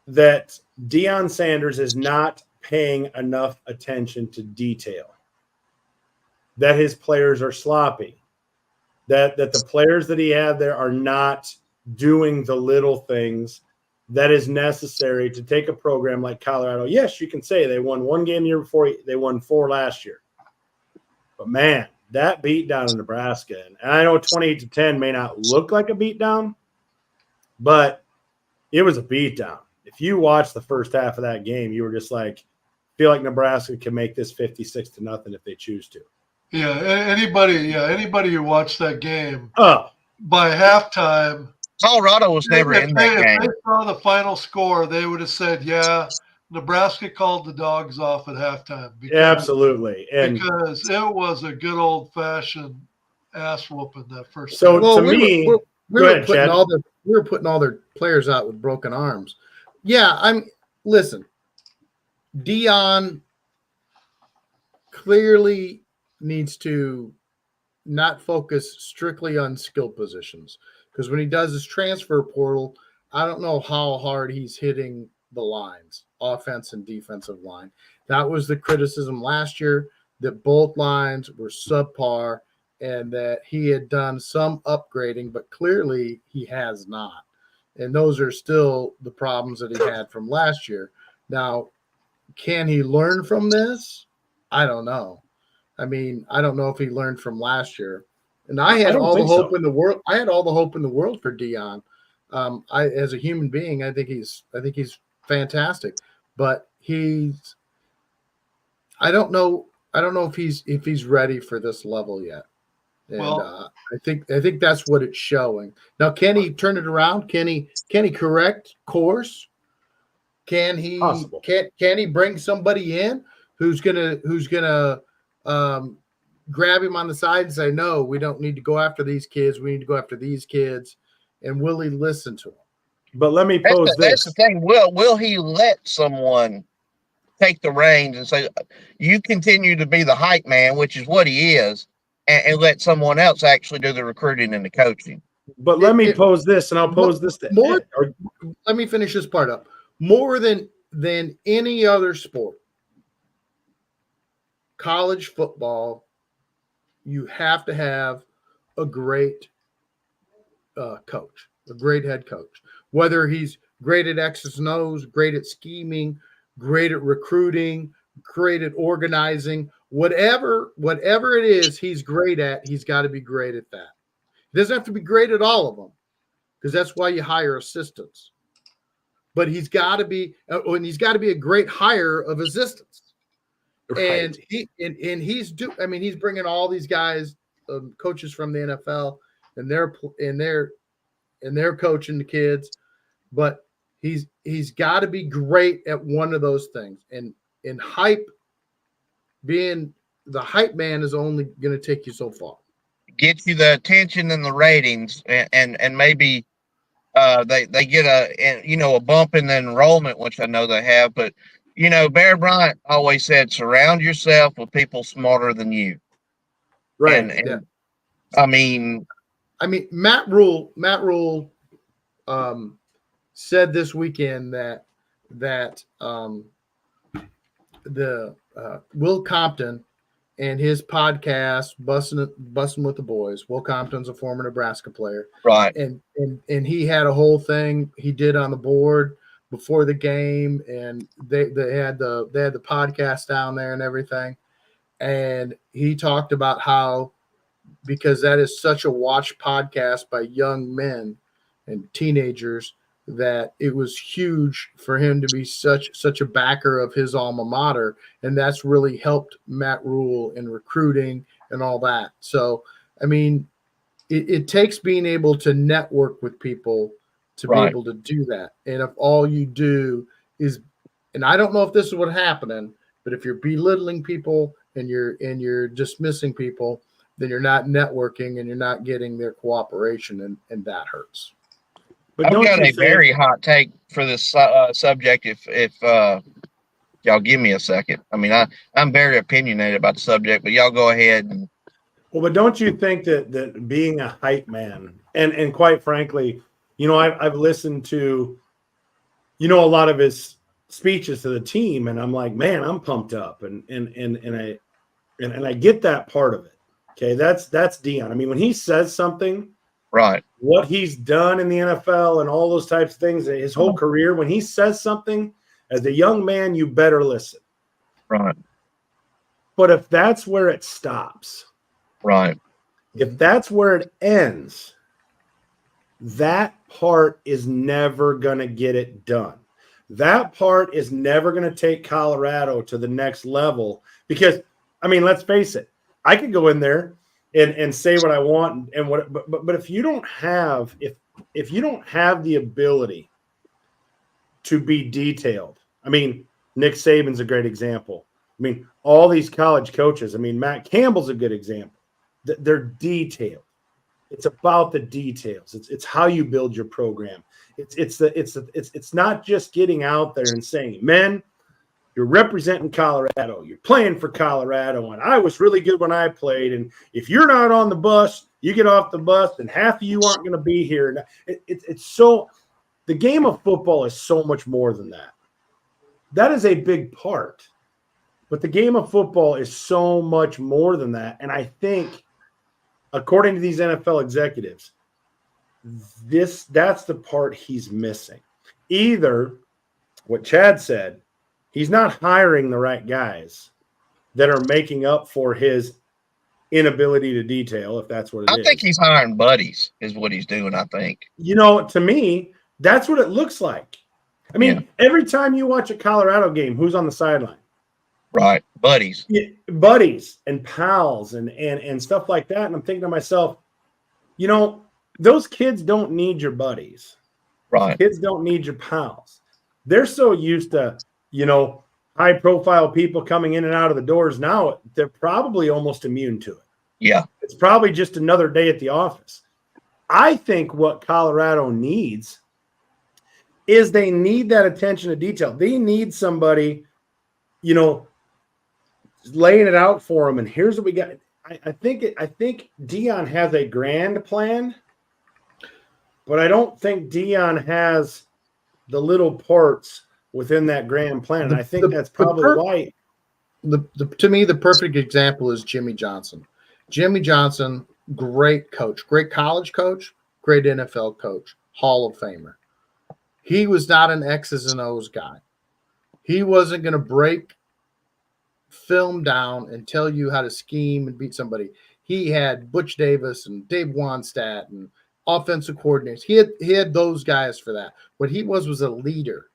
that Deion Sanders is not paying enough attention to detail, that his players are sloppy, that the players that he had there are not doing the little things that is necessary to take a program like Colorado. Yes, you can say they won one game the year before, they won 4 last year. But, man, that beatdown in Nebraska, and I know 28-10 may not look like a beatdown, but it was a beatdown. If you watched the first half of that game, you were just like, feel like Nebraska can make this 56-0 if they choose to. Yeah, anybody who watched that game by halftime, Colorado was never in that game. If they saw the final score, they would have said, yeah, Nebraska called the dogs off at halftime. Absolutely. Because it was a good old-fashioned ass whooping that first time. So we were putting all their players out with broken arms. Yeah, listen, Deion clearly needs to not focus strictly on skill positions, because when he does his transfer portal, I don't know how hard he's hitting the lines, offense and defensive line. That was the criticism last year, that both lines were subpar and that he had done some upgrading, but clearly he has not. And those are still the problems that he had from last year. Now, can he learn from this? I don't know. I mean, I don't know if he learned from last year. And I had all the hope in the world. I had all the hope in the world for Deion. As a human being, I think he's fantastic. But I don't know if he's ready for this level yet. And I think that's what it's showing. Now, can he turn it around? Can he correct course? Can he bring somebody in who's gonna grab him on the side and say, no, we don't need to go after these kids. We need to go after these kids. And will he listen to them? But let me pose this. That's the thing. Will he let someone take the reins and say, you continue to be the hype man, which is what he is, and let someone else actually do the recruiting and the coaching. But let me pose this, and I'll pose this to more. Ed, or, Let me finish this part up. More than any other sport, college football, you have to have a great coach, a great head coach. Whether he's great at X's and O's, great at scheming, great at recruiting, great at organizing, whatever it is he's great at, he's got to be great at that. He doesn't have to be great at all of them, because that's why you hire assistants. But he's got to be, and he's got to be a great hire of assistants. right. And he's bringing all these guys, coaches from the NFL, and they're coaching the kids. But he's got to be great at one of those things. And hype, being the hype man, is only going to take you so far. Get you the attention and the ratings, and maybe they get a bump in the enrollment, which I know they have. But Bear Bryant always said, surround yourself with people smarter than you. Right. And Yeah. I mean, Matt Rule said this weekend that the Will Compton and his podcast, Bussin' with the Boys. Will Compton's a former Nebraska player, right. and he had a whole thing he did on the board before the game, and they had the podcast down there and everything, and he talked about how, because that is such a watched podcast by young men and teenagers, that it was huge for him to be such a backer of his alma mater, and that's really helped Matt Rule in recruiting and all that. So, I mean, it takes being able to network with people to be able to do that. And if all you do is, and I don't know if this is what's happening, but if you're belittling people and you're dismissing people, then you're not networking and you're not getting their cooperation, and that hurts. But I've got a very hot take for this subject. If y'all give me a second, I mean, I'm very opinionated about the subject, but y'all go ahead. But don't you think that being a hype man, and quite frankly, I've listened to, a lot of his speeches to the team, and I'm like, man, I'm pumped up, and I get that part of it. Okay, that's Deion. I mean, when he says something. Right. What he's done in the NFL and all those types of things, his whole career, when he says something, as a young man, you better listen. Right. But if that's where it stops, right. If that's where it ends, that part is never going to get it done. That part is never going to take Colorado to the next level, because, I mean, let's face it, I could go in there and say what I want, and what, but if you don't have if you don't have the ability to be detailed, I mean, Nick Saban's a great example. I mean, all these college coaches. I mean, Matt Campbell's a good example. They're detailed. It's about the details. It's how you build your program. It's not just getting out there and saying, men, you're representing Colorado. You're playing for Colorado, and I was really good when I played. And if you're not on the bus, you get off the bus, and half of you aren't going to be here. It's so – the game of football is so much more than that. That is a big part. But the game of football is so much more than that. And I think, according to these NFL executives, that's the part he's missing. Either what Chad said, he's not hiring the right guys that are making up for his inability to detail, if that's what it is. I think he's hiring buddies is what he's doing, I think. To me, that's what it looks like. I mean, Every time you watch a Colorado game, who's on the sideline? Right. Buddies. Yeah, buddies and pals and stuff like that. And I'm thinking to myself, those kids don't need your buddies. Right. Kids don't need your pals. They're so used to high profile people coming in and out of the doors now, they're probably almost immune to it. Yeah. It's probably just another day at the office. I think what Colorado needs is they need that attention to detail. They need somebody laying it out for him. And here's what we got. I think Deion has a grand plan, but I don't think Deion has the little parts within that grand plan. And I think that's probably why. To me, the perfect example is Jimmy Johnson. Jimmy Johnson, great coach, great college coach, great NFL coach, Hall of Famer. He was not an X's and O's guy. He wasn't going to break film down and tell you how to scheme and beat somebody. He had Butch Davis and Dave Wanstatt and offensive coordinators. He had those guys for that. What he was a leader.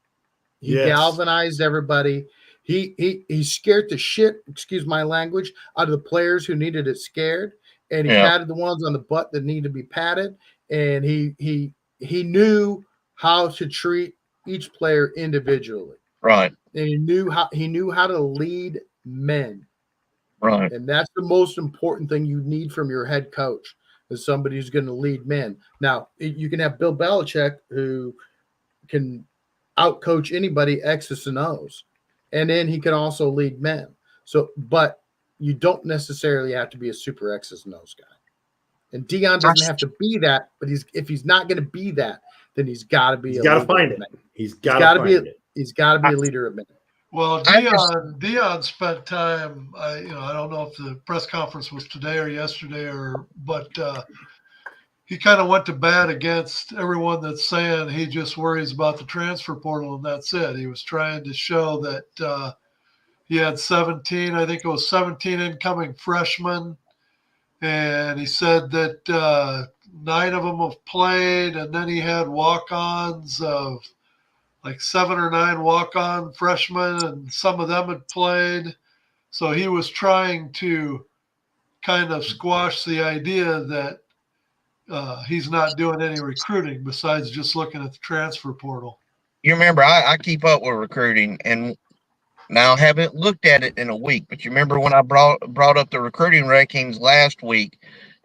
He galvanized everybody. He scared the shit, excuse my language, out of the players who needed it scared, and he patted the ones on the butt that needed to be patted. And he knew how to treat each player individually. Right. And he knew how to lead men. Right. And that's the most important thing you need from your head coach, is somebody who's going to lead men. Now, you can have Bill Belichick, who can outcoach anybody X's and O's, and then he can also lead men. So, but you don't necessarily have to be a super X's and O's guy. And Deion doesn't have to be that, but if he's not going to be that, then he's got to be. He's got to find it. He's got to find it. He's got to be a leader of men. Well, Deion spent time. I don't know if the press conference was today or yesterday, but he kind of went to bat against everyone that's saying he just worries about the transfer portal and that's it. He was trying to show that he had 17 incoming freshmen, and he said that 9 of them have played, and then he had walk-ons of like 7 or 9 walk-on freshmen, and some of them had played. So he was trying to kind of squash the idea that he's not doing any recruiting besides just looking at the transfer portal. You remember, I keep up with recruiting, and now I haven't looked at it in a week, but you remember when I brought up the recruiting rankings last week,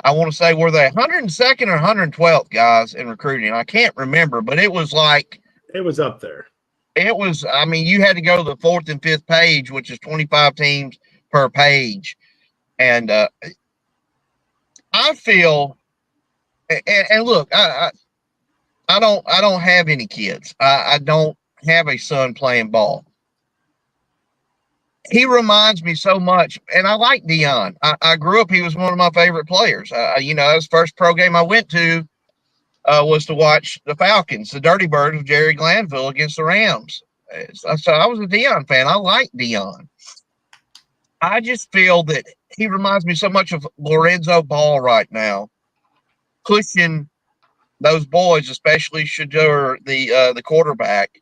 I want to say, were they 102nd or 112th guys in recruiting? I can't remember, but it was like, it was up there. It was, I mean, you had to go to the 4th and 5th page, which is 25 teams per page. And I feel, and look, I don't have any kids. I don't have a son playing ball. He reminds me so much, and I like Deion. I grew up, he was one of my favorite players. That was the first pro game I went to. Was to watch the Falcons, the Dirty Birds of Jerry Glanville against the Rams. So I was a Deion fan. I like Deion. I just feel that he reminds me so much of Lorenzo Ball right now, pushing those boys, especially Shedeur, the quarterback,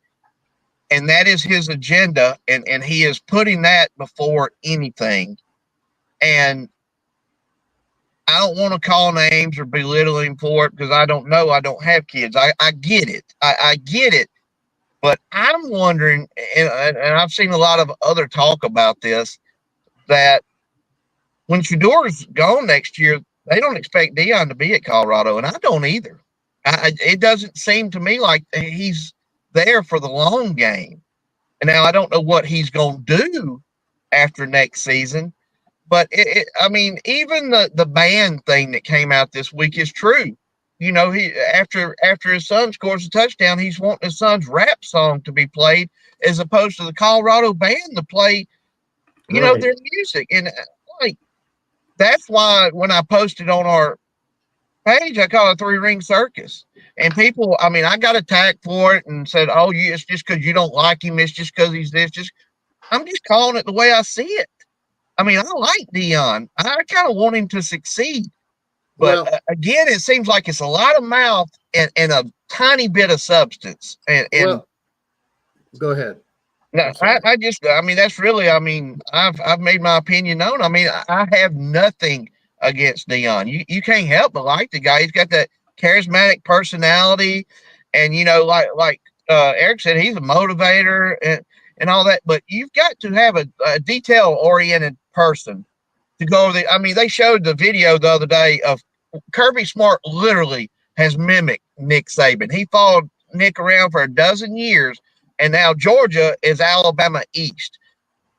and that is his agenda, and he is putting that before anything. And I don't want to call names or belittle him for it because I don't know. I don't have kids. I get it. I get it. But I'm wondering, and I've seen a lot of other talk about this, that when Shedeur's gone next year, they don't expect Deion to be at Colorado, and I don't either. It doesn't seem to me like he's there for the long game. And now I don't know what he's going to do after next season. But I mean, even the band thing that came out this week is true. He after his son scores a touchdown, he's wanting his son's rap song to be played as opposed to the Colorado band to play, their music. And like, that's why when I posted on our page, I call it 3-ring circus. And people, I mean, I got attacked for it and said, "Oh, it's just because you don't like him. It's just because he's this." I'm just calling it the way I see it. I mean, I like Deion. I kind of want him to succeed. But again, it seems like it's a lot of mouth and a tiny bit of substance. Go ahead. No, I mean, that's really, I mean, I've made my opinion known. I mean, I have nothing against Deion. You can't help but like the guy. He's got that charismatic personality. And, like Eric said, he's a motivator and all that. But you've got to have a detail-oriented person to go over I mean, they showed the video the other day of Kirby Smart literally has mimicked Nick Saban. He followed Nick around for a dozen years, and now Georgia is Alabama East.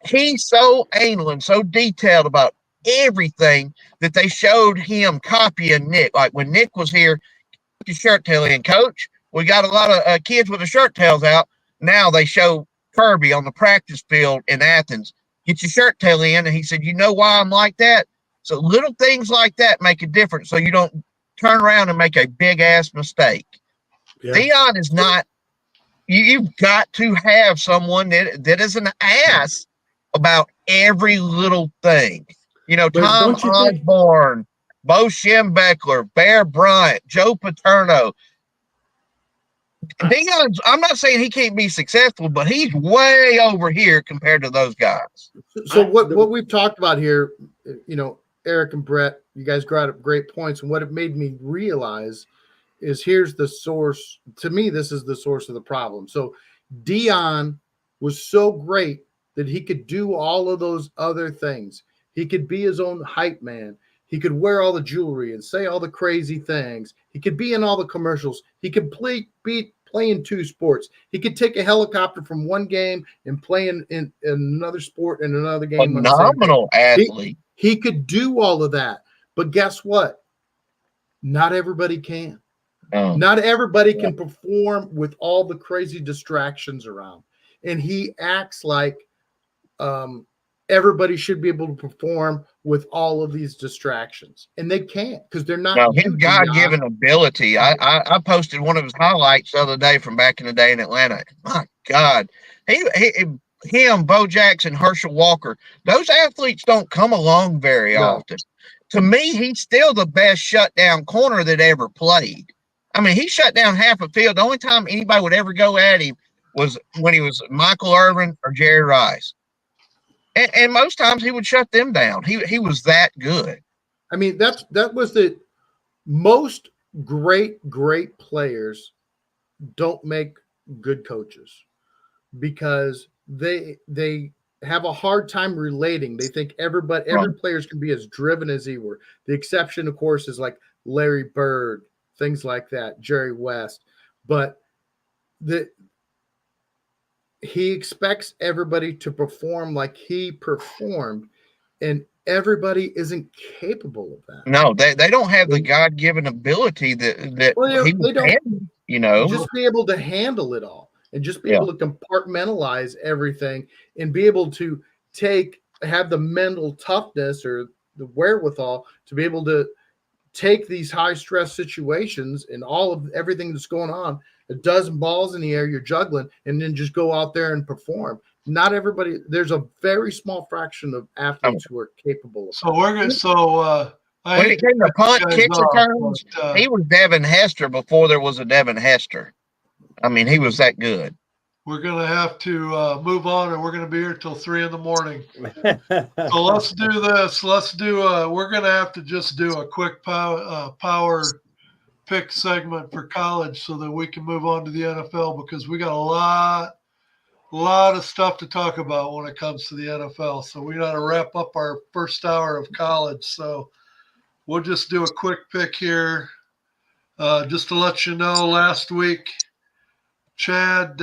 he's so anal and so detailed about everything that they showed him copying Nick. Like when Nick was here, put your shirt tail in, coach. We got a lot of kids with their shirt tails out. Now they show Kirby on the practice field in Athens. Get your shirt tail in. And he said, you know why I'm like that? So little things like that make a difference so you don't turn around and make a big ass mistake. Yeah. Deion is not, you've got to have someone that is an ass about every little thing. You know, But Tom don't you think- Osborne, Bo Schembechler, Bear Bryant, Joe Paterno. Deion's, I'm not saying he can't be successful, but he's way over here compared to those guys. So what we've talked about here, you know, Eric and Brett, you guys brought up great points, and what it made me realize is here's the source. To me, this is the source of the problem. So Deion was so great that he could do all of those other things. He could be his own hype man. He could wear all the jewelry and say all the crazy things. He could be in all the commercials. He could play in two sports. He could take a helicopter from one game and play in another sport in another game. Phenomenal athlete. He could do all of that. But guess what? Not everybody can. Not everybody can perform with all the crazy distractions around. And he acts like everybody should be able to perform with all of these distractions. And they can't because they're not. No, his God-given ability. I posted one of his highlights the other day from back in the day in Atlanta. My God. Him, Bo Jackson, Herschel Walker, those athletes don't come along very often. To me, he's still the best shutdown corner that ever played. I mean, he shut down half a field. The only time anybody would ever go at him was when he was Michael Irvin or Jerry Rice. And most times he would shut them down. He was that good. I mean, that was the most great players don't make good coaches because they have a hard time relating. They think every players can be as driven as he were. The exception, of course, is like Larry Bird, things like that, Jerry West. But he expects everybody to perform like he performed, and everybody isn't capable of that. No, they don't have the God-given ability that they don't. Had, you know, just be able to handle it all and just be able to compartmentalize everything and be able to have the mental toughness or the wherewithal to be able to take these high stress situations and all of everything that's going on, a dozen balls in the air you're juggling, and then just go out there and perform. Not everybody. There's a very small fraction of athletes who are capable of. So we're going to. When it came to punt, kicks, returns, he was Devin Hester before there was a Devin Hester. I mean, he was that good. We're going to have to move on, and we're going to be here till 3 a.m. So let's do this. We're going to have to just do a quick power pick segment for college so that we can move on to the NFL because we got a lot of stuff to talk about when it comes to the NFL. So we got to wrap up our first hour of college. So we'll just do a quick pick here. Just to let you know, last week, Chad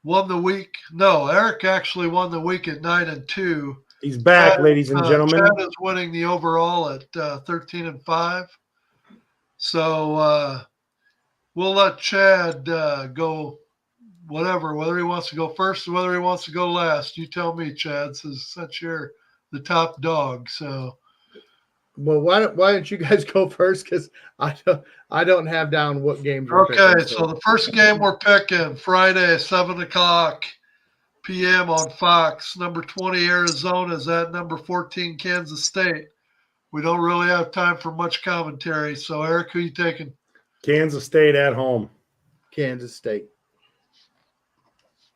won the week. No, Eric actually won the week at 9-2. He's back, ladies and gentlemen. Chad is winning the overall at 13-5. So we'll let Chad go whether he wants to go first or whether he wants to go last. You tell me, Chad, since you're the top dog. So, well, why don't you guys go first? Because I don't have down what games. Okay, so the first game we're picking Friday, 7:00 p.m. on Fox. Number 20 Arizona is at number 14 Kansas State. We don't really have time for much commentary. So, Eric, who are you taking? Kansas State at home. Kansas State.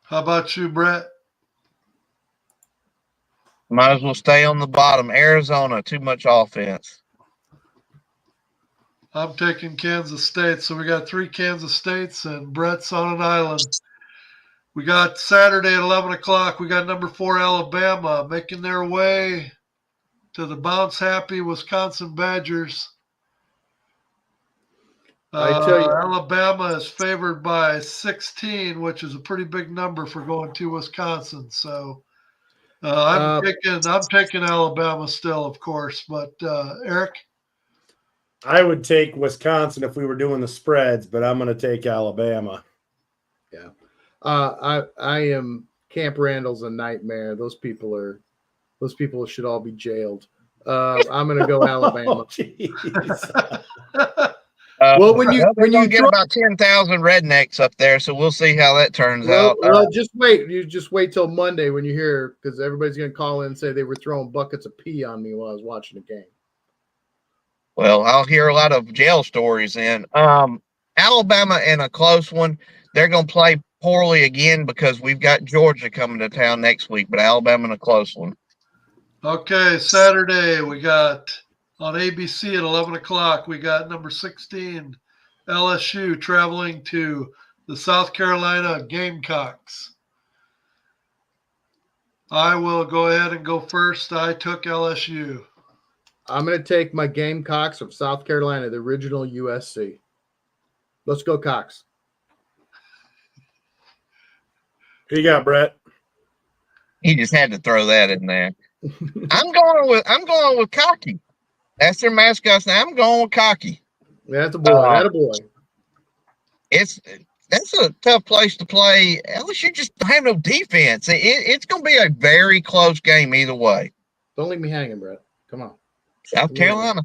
How about you, Brett? Might as well stay on the bottom. Arizona, too much offense. I'm taking Kansas State. So we got 3 Kansas States, and Brett's on an island. We got Saturday at 11 o'clock. We got number 4 Alabama making their way to the bounce-happy Wisconsin Badgers. I tell you, Alabama is favored by 16, which is a pretty big number for going to Wisconsin. So I'm taking Alabama still, of course, but Eric. I would take Wisconsin if we were doing the spreads, but I'm going to take Alabama. Yeah. I am Camp Randall's a nightmare. Those people should all be jailed. I'm going to go Alabama. Well, when you get about 10,000 rednecks up there, so we'll see how that turns out. Well, just wait. You just wait till Monday when you hear, because everybody's going to call in and say they were throwing buckets of pee on me while I was watching the game. Well, I'll hear a lot of jail stories then. Alabama in a close one. They're going to play poorly again because we've got Georgia coming to town next week, but Alabama in a close one. Okay, Saturday we got on ABC at 11 o'clock, we got number 16 LSU traveling to the South Carolina Gamecocks. I will go ahead and go first. I took LSU. I'm going to take my Gamecocks of South Carolina, the original USC. Let's go, Cox. Who you got, Brett? He just had to throw that in there. I'm going with Cocky. That's their mascot. I'm going with Cocky. That's a boy. That's a boy. That's a tough place to play. LSU just don't have no defense. It's going to be a very close game either way. Don't leave me hanging, Brett. Come on. South Carolina.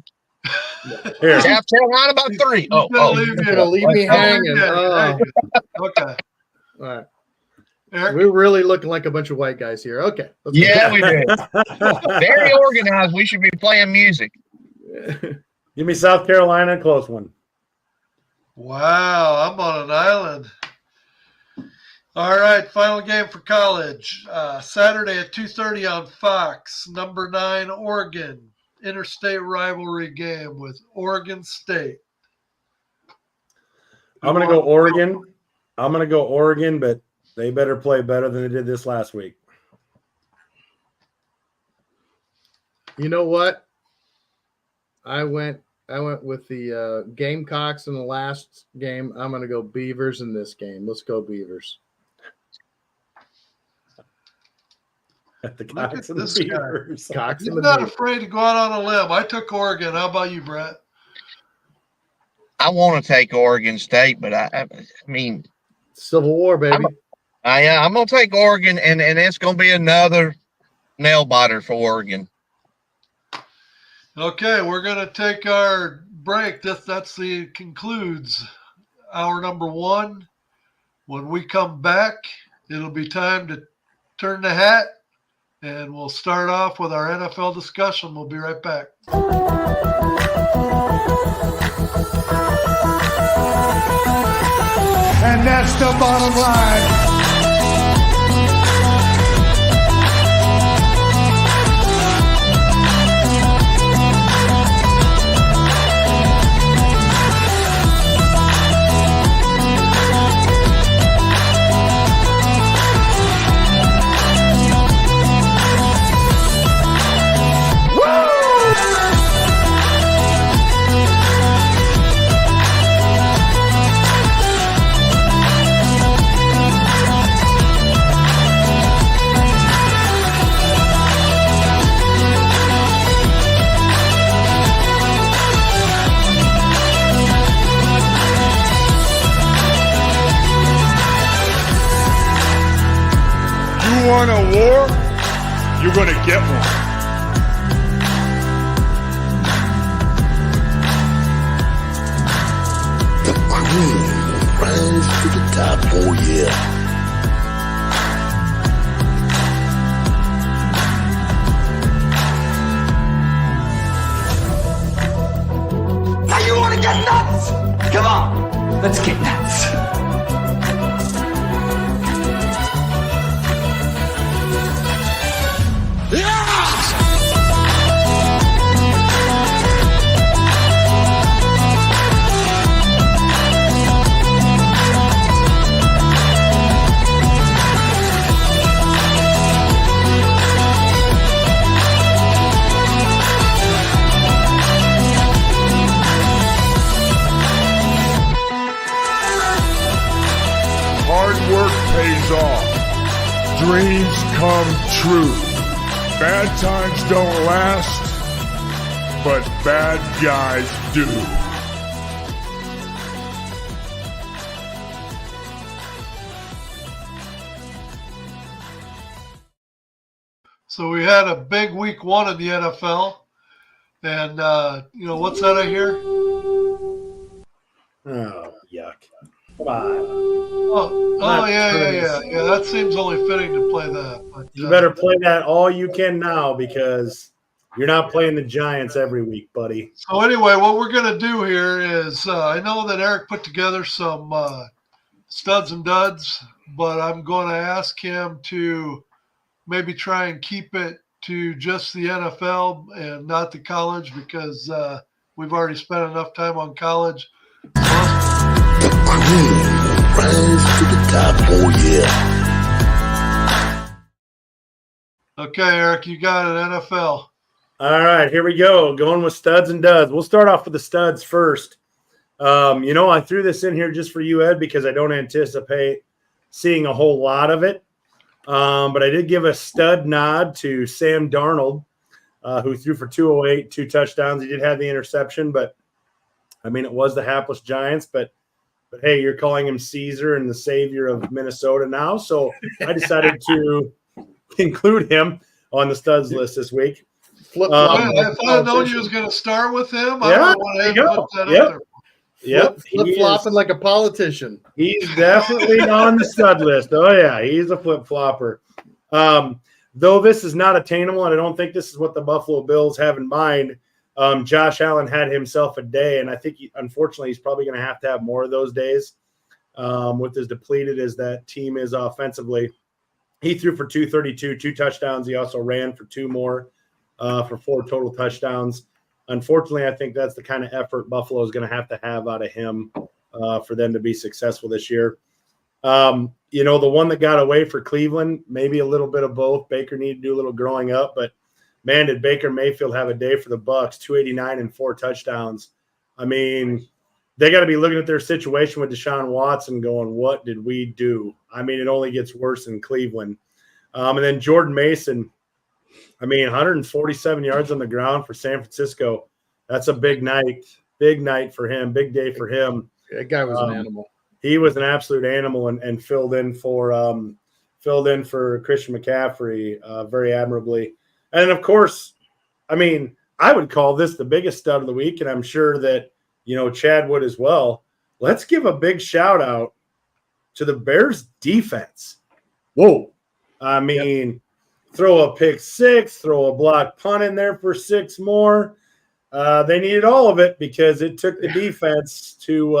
Here. South Carolina about 3. You're going to leave me hanging. Okay. All right. Eric? We're really looking like a bunch of white guys here. Okay. Yeah, we do. Very organized. We should be playing music. Give me South Carolina, close one. Wow, I'm on an island. All right, final game for college. Saturday at 2:30 on Fox. Number 9, Oregon. Interstate rivalry game with Oregon State. I'm going to go Oregon, but they better play better than they did this last week. You know what? I went with the Gamecocks in the last game. I'm going to go Beavers in this game. Let's go Beavers. The Cox and the Beavers. Cox and I'm the not Beavers. afraid to go out on a limb. I took Oregon. How about you, Brett? I want to take Oregon State, but I mean, Civil War, baby. I'm going to take Oregon, and it's going to be another nail biter for Oregon. Okay, we're going to take our break. That's concludes hour number 1. When we come back, it'll be time to turn the hat, and we'll start off with our NFL discussion. We'll be right back. And that's the bottom line. You want a war? You're going to get one. The cream will rise to the top. Oh, yeah. Now you want to get nuts? Come on, let's get nuts. Hard work pays off. Dreams come true. Bad times don't last, but bad guys do. So we had a big week 1 of the NFL. And, what's that I hear? Oh, yuck. Come on. Oh, yeah. That seems only fitting to play that. But, You better play that all you can now because you're not playing the Giants every week, buddy. So anyway, what we're going to do here is I know that Eric put together some studs and duds, but I'm going to ask him to maybe try and keep it to just the NFL and not the college because we've already spent enough time on college. The cream will rise to the top. Oh, yeah. Okay, Eric, you got it, NFL. All right, here we go. Going with studs and duds. We'll start off with the studs first. I threw this in here just for you, Ed, because I don't anticipate seeing a whole lot of it. But I did give a stud nod to Sam Darnold, who threw for 208, 2 touchdowns. He did have the interception, but it was the hapless Giants. But hey, you're calling him Caesar and the savior of Minnesota now. So I decided to include him on the studs list this week. Flip I thought I known you was going to start with him. I Yeah, don't want there you to go. put that Yep. up there. Yep, flip flopping like a politician. He's definitely on the stud list. Oh, yeah, he's a flip-flopper. Though this is not attainable, and I don't think this is what the Buffalo Bills have in mind, Josh Allen had himself a day, and I think, unfortunately, he's probably going to have more of those days with as depleted as that team is offensively. He threw for 232, 2 touchdowns. He also ran for 2 more for 4 total touchdowns. Unfortunately, I think that's the kind of effort Buffalo is going to have out of him for them to be successful this year. The one that got away for Cleveland, maybe a little bit of both. Baker needed to do a little growing up, but man, did Baker Mayfield have a day for the Bucs, 289 and 4 touchdowns. They got to be looking at their situation with Deshaun Watson going, what did we do? It only gets worse in Cleveland. And then Jordan Mason, 147 yards on the ground for San Francisco. That's a big night for him, big day for him. That guy was an animal. He was an absolute animal and filled in for Christian McCaffrey very admirably. And of course, I would call this the biggest stud of the week, and I'm sure that Chad would as well. Let's give a big shout out to the Bears defense. Whoa. Throw a pick 6, throw a block punt in there for 6 more. They needed all of it because it took the defense to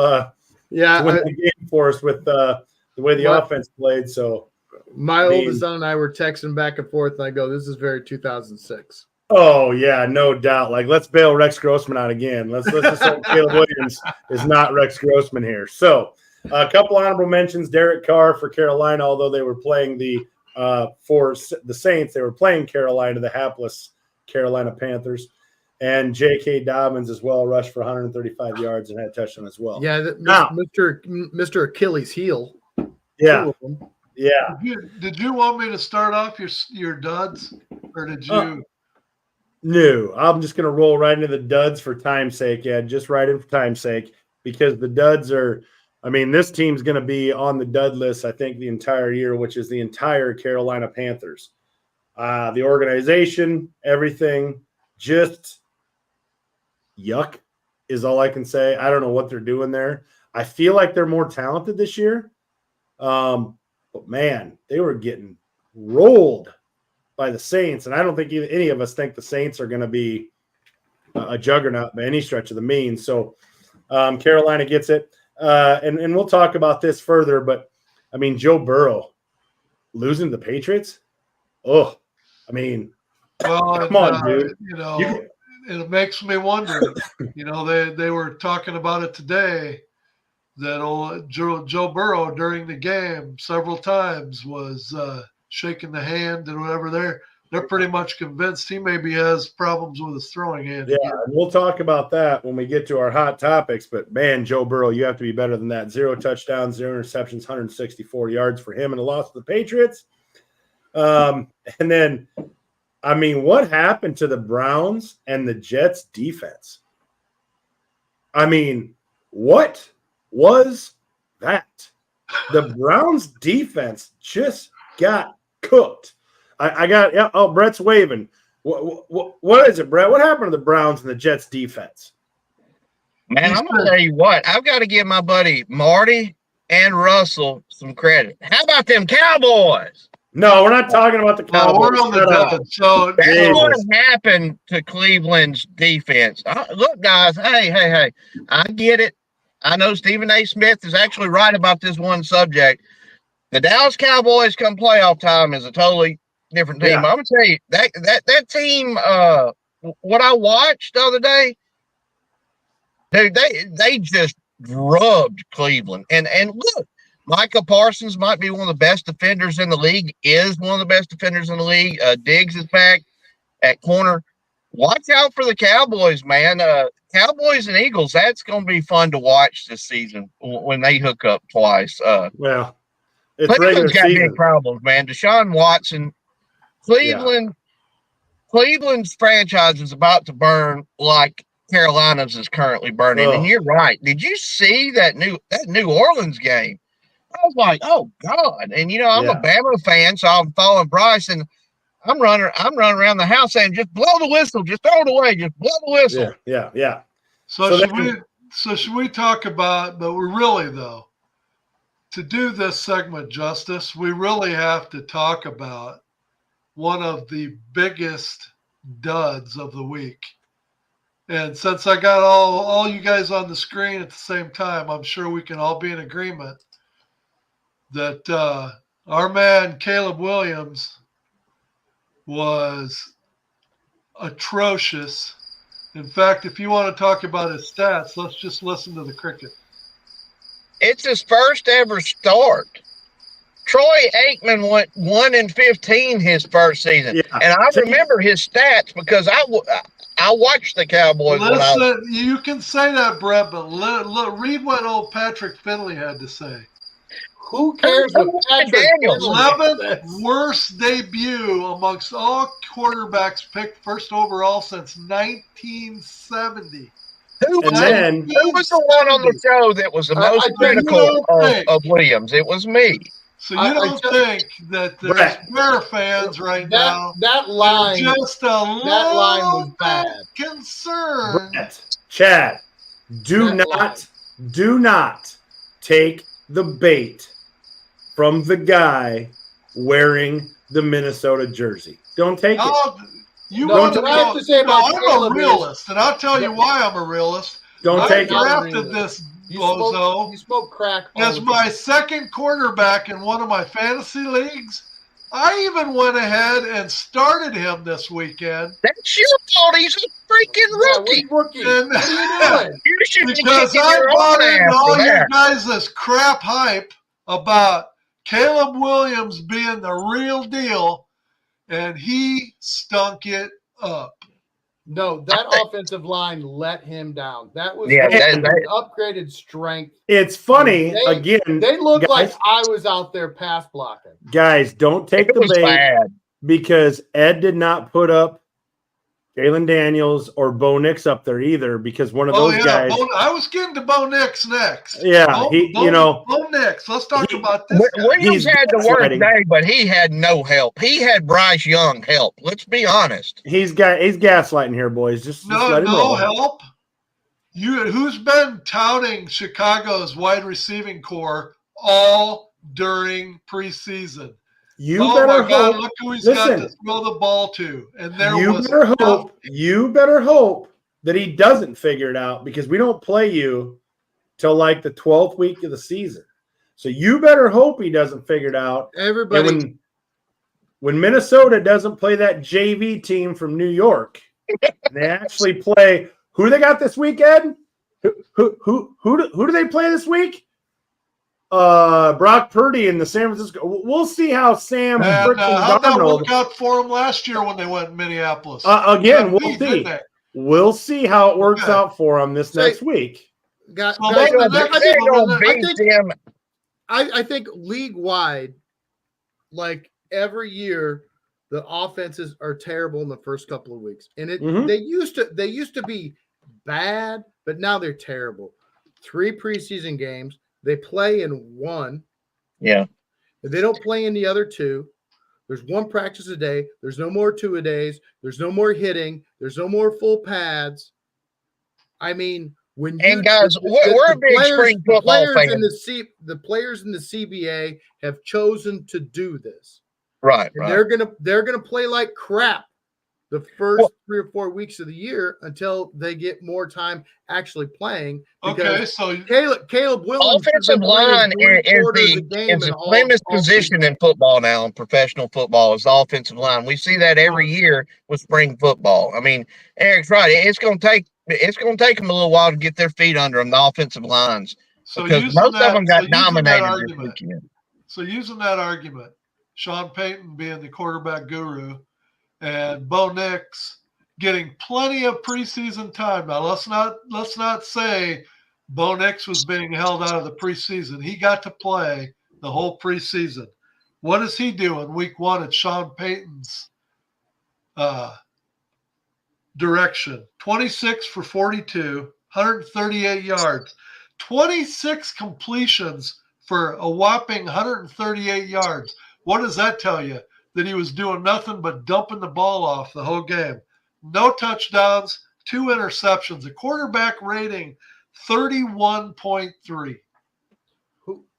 win the game for us with the way the offense played. So my oldest son and I were texting back and forth, and I go, "This is very 2006." Oh yeah, no doubt. Like, let's bail Rex Grossman out again. Let's just hope Caleb Williams is not Rex Grossman here. So a couple honorable mentions: Derek Carr for Carolina, although they were playing for the Saints, they were playing Carolina, the hapless Carolina Panthers. And J.K. Dobbins as well rushed for 135 yards and had a touchdown as well. Yeah, Mr. Achilles heel. Yeah, yeah. Did you want me to start off your duds, or did you? No, I'm just going to roll right into the duds for time's sake. Yeah, just right in for time's sake, because the duds are – this team's going to be on the dud list, I think, the entire year, which is the entire Carolina Panthers. The organization, everything, just yuck is all I can say. I don't know what they're doing there. I feel like they're more talented this year. But, man, they were getting rolled by the Saints, and I don't think any of us think the Saints are going to be a juggernaut by any stretch of the means. So Carolina gets it. And we'll talk about this further, but, Joe Burrow losing to the Patriots? Oh, come on, dude. It makes me wonder. They were talking about it today that old Joe Burrow during the game several times was shaking the hand and whatever. They're pretty much convinced he maybe has problems with his throwing hand. Yeah, and we'll talk about that when we get to our hot topics. But, man, Joe Burrow, you have to be better than that. 0 touchdowns, 0 interceptions, 164 yards for him in a loss to the Patriots. And then I mean, what happened to the Browns and the Jets defense? I mean, what was that? The Browns defense just got cooked. I got, yeah. Oh, Brett's waving. What is it, Brett? What happened to the Browns and the Jets defense? Man, I'm gonna tell you what. I've got to give my buddy Marty and Russell some credit. How about them Cowboys? No, we're not talking about the Cowboys. We're on the Shut up. done. So That's what happened to Cleveland's defense. Look, guys, hey, I get it. I know Stephen A. Smith is actually right about this one subject. The Dallas Cowboys come playoff time is a totally different team. Yeah. I'm gonna tell you that team. What I watched the other day, dude, they just rubbed Cleveland. And look, Micah Parsons might be one of the best defenders in the league. Is one of the best defenders in the league. Diggs is back at corner. Watch out for the Cowboys, man. Cowboys and Eagles. That's going to be fun to watch this season when they hook up twice. Well, it's regular Cleveland's got season. big problems, man. Deshaun Watson, Cleveland's franchise is about to burn like Carolina's is currently burning. Oh. And you're right. Did you see that New Orleans game? I was like, oh God. And I'm a Bama fan, so I'm following Bryce, and I'm running around the house saying, just blow the whistle, just throw it away, just blow the whistle. Yeah. So should we talk about, but we're really, though, to do this segment justice, we really have to talk about one of the biggest duds of the week. And since I got all you guys on the screen at the same time, I'm sure we can all be in agreement that our man Caleb Williams was atrocious. In fact, if you want to talk about his stats, let's just listen to the cricket. It's his first ever start. Troy Aikman went 1-15 his first season, and I remember his stats because I watched the Cowboys. Listen, you can say that, Brett, but read what old Patrick Finley had to say. Who cares what Patrick Daniels? 11th worst debut amongst all quarterbacks picked first overall since 1970. Who was the one on the show that was the most critical of Williams? It was me. So you don't think that there's Bear fans right now that line just a line was bad. Concern. Brett, Chad, do not take the bait from the guy wearing the Minnesota jersey. Don't take it. You no, want to what I have to say about I'm a realist, and I'll tell you why I'm a realist. Don't take it. I drafted this bozo you smoke crack as my second quarterback in one of my fantasy leagues. I even went ahead and started him this weekend. That's your fault. He's a freaking rookie. And, what are you doing? You should be because kicking I your bought own in ass all for you that. guys this crap hype about Caleb Williams being the real deal, and he stunk it up. No, that offensive line let him down. That was upgraded strength. It's funny, again. They look guys, like I was out there pass blocking. Guys, don't take the bait because Ed did not put up Jalen Daniels or Bo Nix up there either because one of those guys. I was getting to Bo Nix next. Yeah, Bo Nix. Let's talk about this. Williams had the worst day, but he had no help. He had Bryce Young help. Let's be honest. He's gaslighting here, boys. Just let him roll. Help. Who's been touting Chicago's wide receiving core all during preseason? You better hope. Look who he's got to throw the ball to. And you better hope that he doesn't figure it out because we don't play you till like the 12th week of the season. So you better hope he doesn't figure it out. Everybody, when Minnesota doesn't play that JV team from New York, they actually play who they got this weekend? Who do they play this week? Brock Purdy in the San Francisco. We'll see how Sam how that worked out for him last year when they went to Minneapolis. Again, we'll see. We'll see how it works out for them this next week. I think league wide, like every year, the offenses are terrible in the first couple of weeks, and Mhm. they used to be bad, but now they're terrible. 3 preseason games, they play in 1. Yeah. They don't play in the other 2. There's 1 practice a day. There's no more 2-a-days. There's no more hitting. There's no more full pads. I mean, when you And guys, we're a big spring football fan. The players in the CBA have chosen to do this. Right, And right. they're gonna play like crap the first 3 or 4 weeks of the year until they get more time actually playing. Okay, so Caleb Williams Offensive line is the slamest position in football now in professional football is the offensive line. We see that every year with spring football. I mean, Eric's right. It's going to take them a little while to get their feet under them, the offensive lines, because most of them got dominated this weekend. So using that argument, Sean Payton being the quarterback guru, and Bo Nix getting plenty of preseason time. Now let's not say Bo Nix was being held out of the preseason. He got to play the whole preseason. What does he do in week 1 at Sean Payton's direction? 26 for 42, 138 yards, 26 completions for a whopping 138 yards. What does that tell you? That he was doing nothing but dumping the ball off the whole game. No touchdowns, 2 interceptions, a quarterback rating 31.3.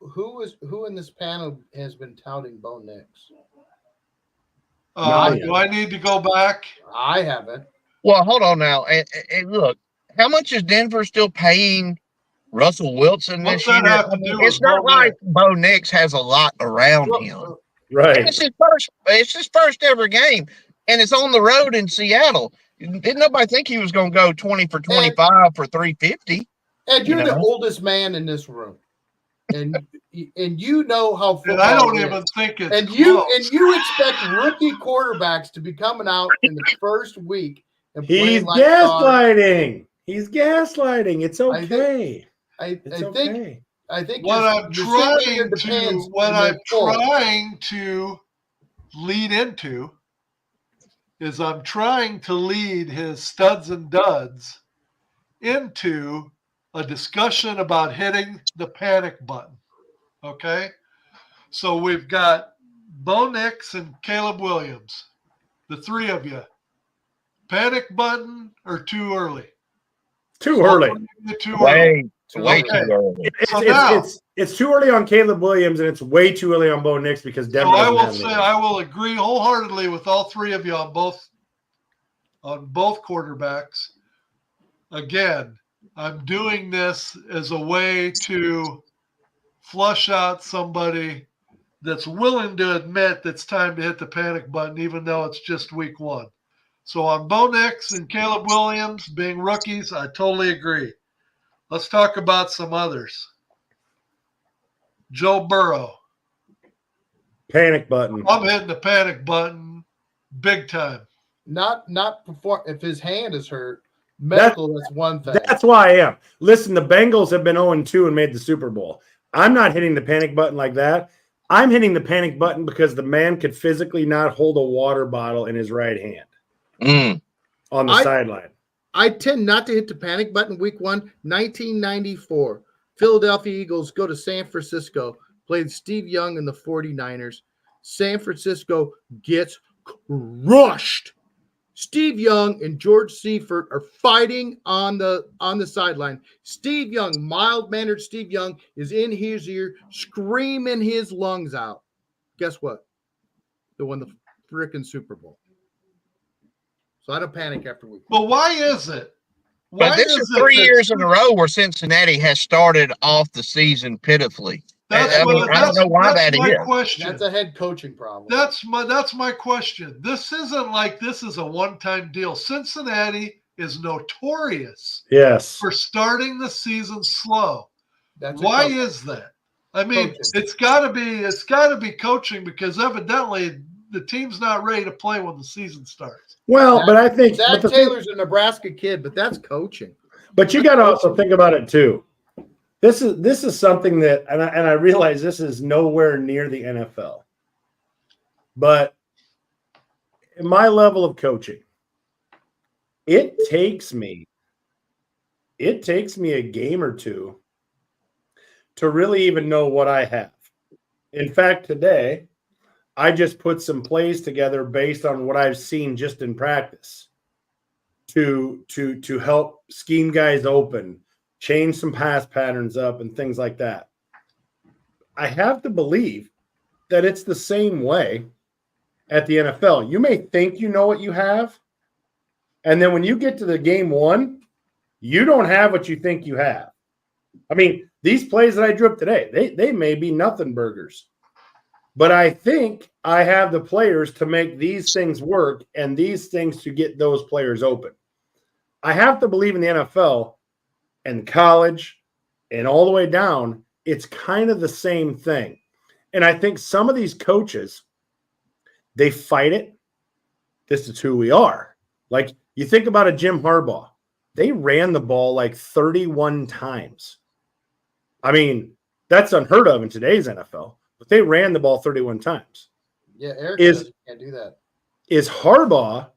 Who in this panel has been touting Bo Nix? Do I need to go back? I haven't. Well, hold on now. And look, how much is Denver still paying Russell Wilson What's this year? that have to do It's with not Bo like Nix? Bo Nix has a lot around him. Right. And it's his first ever game, and it's on the road in Seattle. Didn't nobody think he was going to go 20 for 25 for 350? And you're You the know? oldest man in this room, and you know how football And I don't is. even think it's And close. you expect rookie quarterbacks to be coming out in the first week and He's playing like dogs. gaslighting. He's gaslighting. It's okay. I think What your I'm decision depends trying to lead into is I'm trying to lead his studs and duds into a discussion about hitting the panic button. Okay? So we've got Bo Nix and Caleb Williams, the 3 of you. Panic button or too early? Too early. Too early. Way too early. It's too early on Caleb Williams, and it's way too early on Bo Nix because Denver. So I will say I will agree wholeheartedly with all 3 of you on both quarterbacks. Again, I'm doing this as a way to flush out somebody that's willing to admit that it's time to hit the panic button, even though it's just week 1. So on Bo Nix and Caleb Williams being rookies, I totally agree. Let's talk about some others. Joe Burrow. Panic button. I'm hitting the panic button big time. Not before if his hand is hurt. Medical, that's one thing. That's why I am. Listen, the Bengals have been 0-2 and made the Super Bowl. I'm not hitting the panic button like that. I'm hitting the panic button because the man could physically not hold a water bottle in his right hand on the sideline. I tend not to hit the panic button week 1, 1994. Philadelphia Eagles go to San Francisco, played Steve Young and the 49ers. San Francisco gets crushed. Steve Young and George Seifert are fighting on the sideline. Steve Young, mild-mannered Steve Young, is in his ear screaming his lungs out. Guess what? They won the freaking Super Bowl. So I don't panic after week. But why is it? But this is 3 years in a row where Cincinnati has started off the season pitifully. I don't know why that is. Question. That's a head coaching problem. That's my question. This isn't like this is a one-time deal. Cincinnati is notorious for starting the season slow. Why is that? I mean, coaching. It's got to be coaching because evidently the team's not ready to play when the season starts. Well, but I think Zach Taylor's a Nebraska kid, but that's coaching. But you got to also think about it too. This is something that, and I realize this is nowhere near the NFL, but my level of coaching, it takes me a game or two to really even know what I have. In fact, today, I just put some plays together based on what I've seen just in practice to help scheme guys open, change some pass patterns up, and things like that. I have to believe that it's the same way at the NFL. You may think you know what you have, and then when you get to the game one, you don't have what you think you have. I mean, these plays that I drew up today, they may be nothing burgers. But I think I have the players to make these things work and these things to get those players open. I have to believe in the NFL and college and all the way down, it's kind of the same thing. And I think some of these coaches, they fight it. This is who we are. Like, you think about a Jim Harbaugh. They ran the ball like 31 times. I mean, that's unheard of in today's NFL. But they ran the ball 31 times. Yeah, Eric can't do that. Is Harbaugh,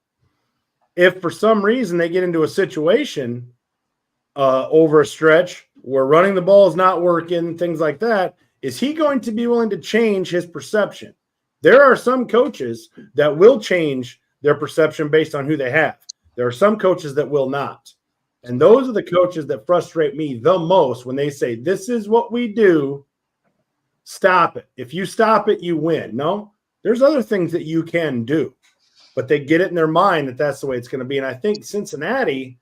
if for some reason they get into a situation over a stretch where running the ball is not working, things like that, is he going to be willing to change his perception? There are some coaches that will change their perception based on who they have. There are some coaches that will not. And those are the coaches that frustrate me the most when they say, this is what we do. Stop it. If you stop it, you win. No, there's other things that you can do, but they get it in their mind that that's the way it's going to be. And I think Cincinnati,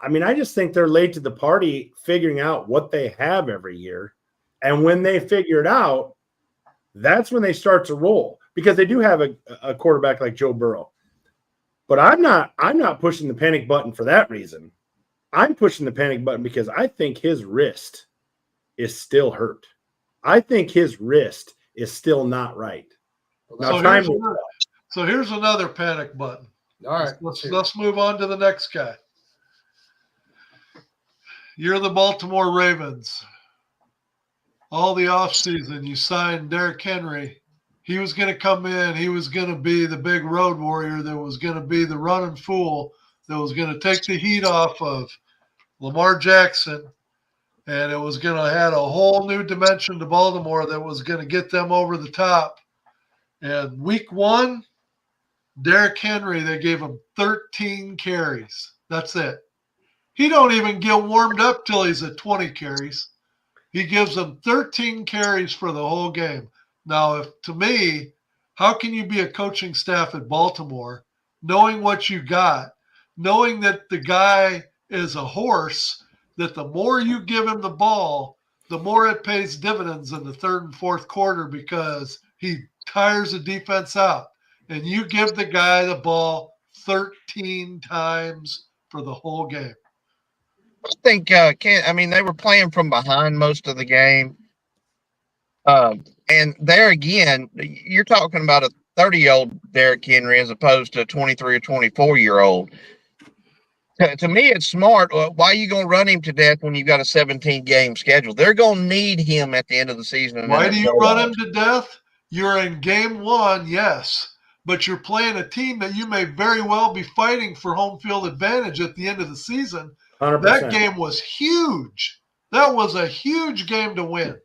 I mean, I just think they're late to the party figuring out what they have every year. And when they figure it out, that's when they start to roll, because they do have a quarterback like Joe Burrow. But I'm not pushing the panic button for that reason. I'm pushing the panic button because I think his wrist is still hurt. I think his wrist is still not right. So here's another panic button. All right. Let's move on to the next guy. You're the Baltimore Ravens. All the offseason, you signed Derrick Henry. He was going to come in. He was going to be the big road warrior that was going to be the running fool that was going to take the heat off of Lamar Jackson. And it was going to add a whole new dimension to Baltimore that was going to get them over the top. And week one, Derrick Henry, they gave him 13 carries. That's it. He don't even get warmed up till he's at 20 carries. He gives them 13 carries for the whole game. Now, to me, how can you be a coaching staff at Baltimore, knowing what you got, knowing that the guy is a horse, that the more you give him the ball, the more it pays dividends in the third and fourth quarter because he tires the defense out. And you give the guy the ball 13 times for the whole game. I think they were playing from behind most of the game. And there again, you're talking about a 30-year-old Derrick Henry as opposed to a 23 or 24-year-old. To me, it's smart. Why are you going to run him to death when you've got a 17-game schedule? They're going to need him at the end of the season. Why do you run him to death? You're in game one, yes, but you're playing a team that you may very well be fighting for home field advantage at the end of the season. 100%. That game was huge. That was a huge game to win.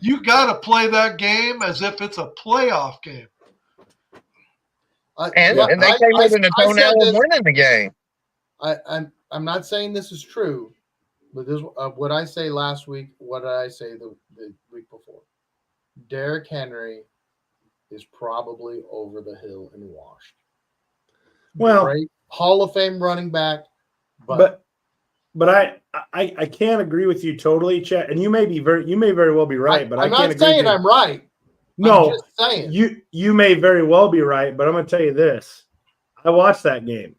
You got to play that game as if it's a playoff game. And they came in a toenail of winning the game. I'm not saying this is true, but this what I say last week. What did I say the week before? Derrick Henry is probably over the hill and washed. Well, great Hall of Fame running back, but I can't agree with you totally, Chet. And you may very well be right, but I'm I can't not saying I'm right. No, I'm just saying you may very well be right, but I'm going to tell you this: I watched that game.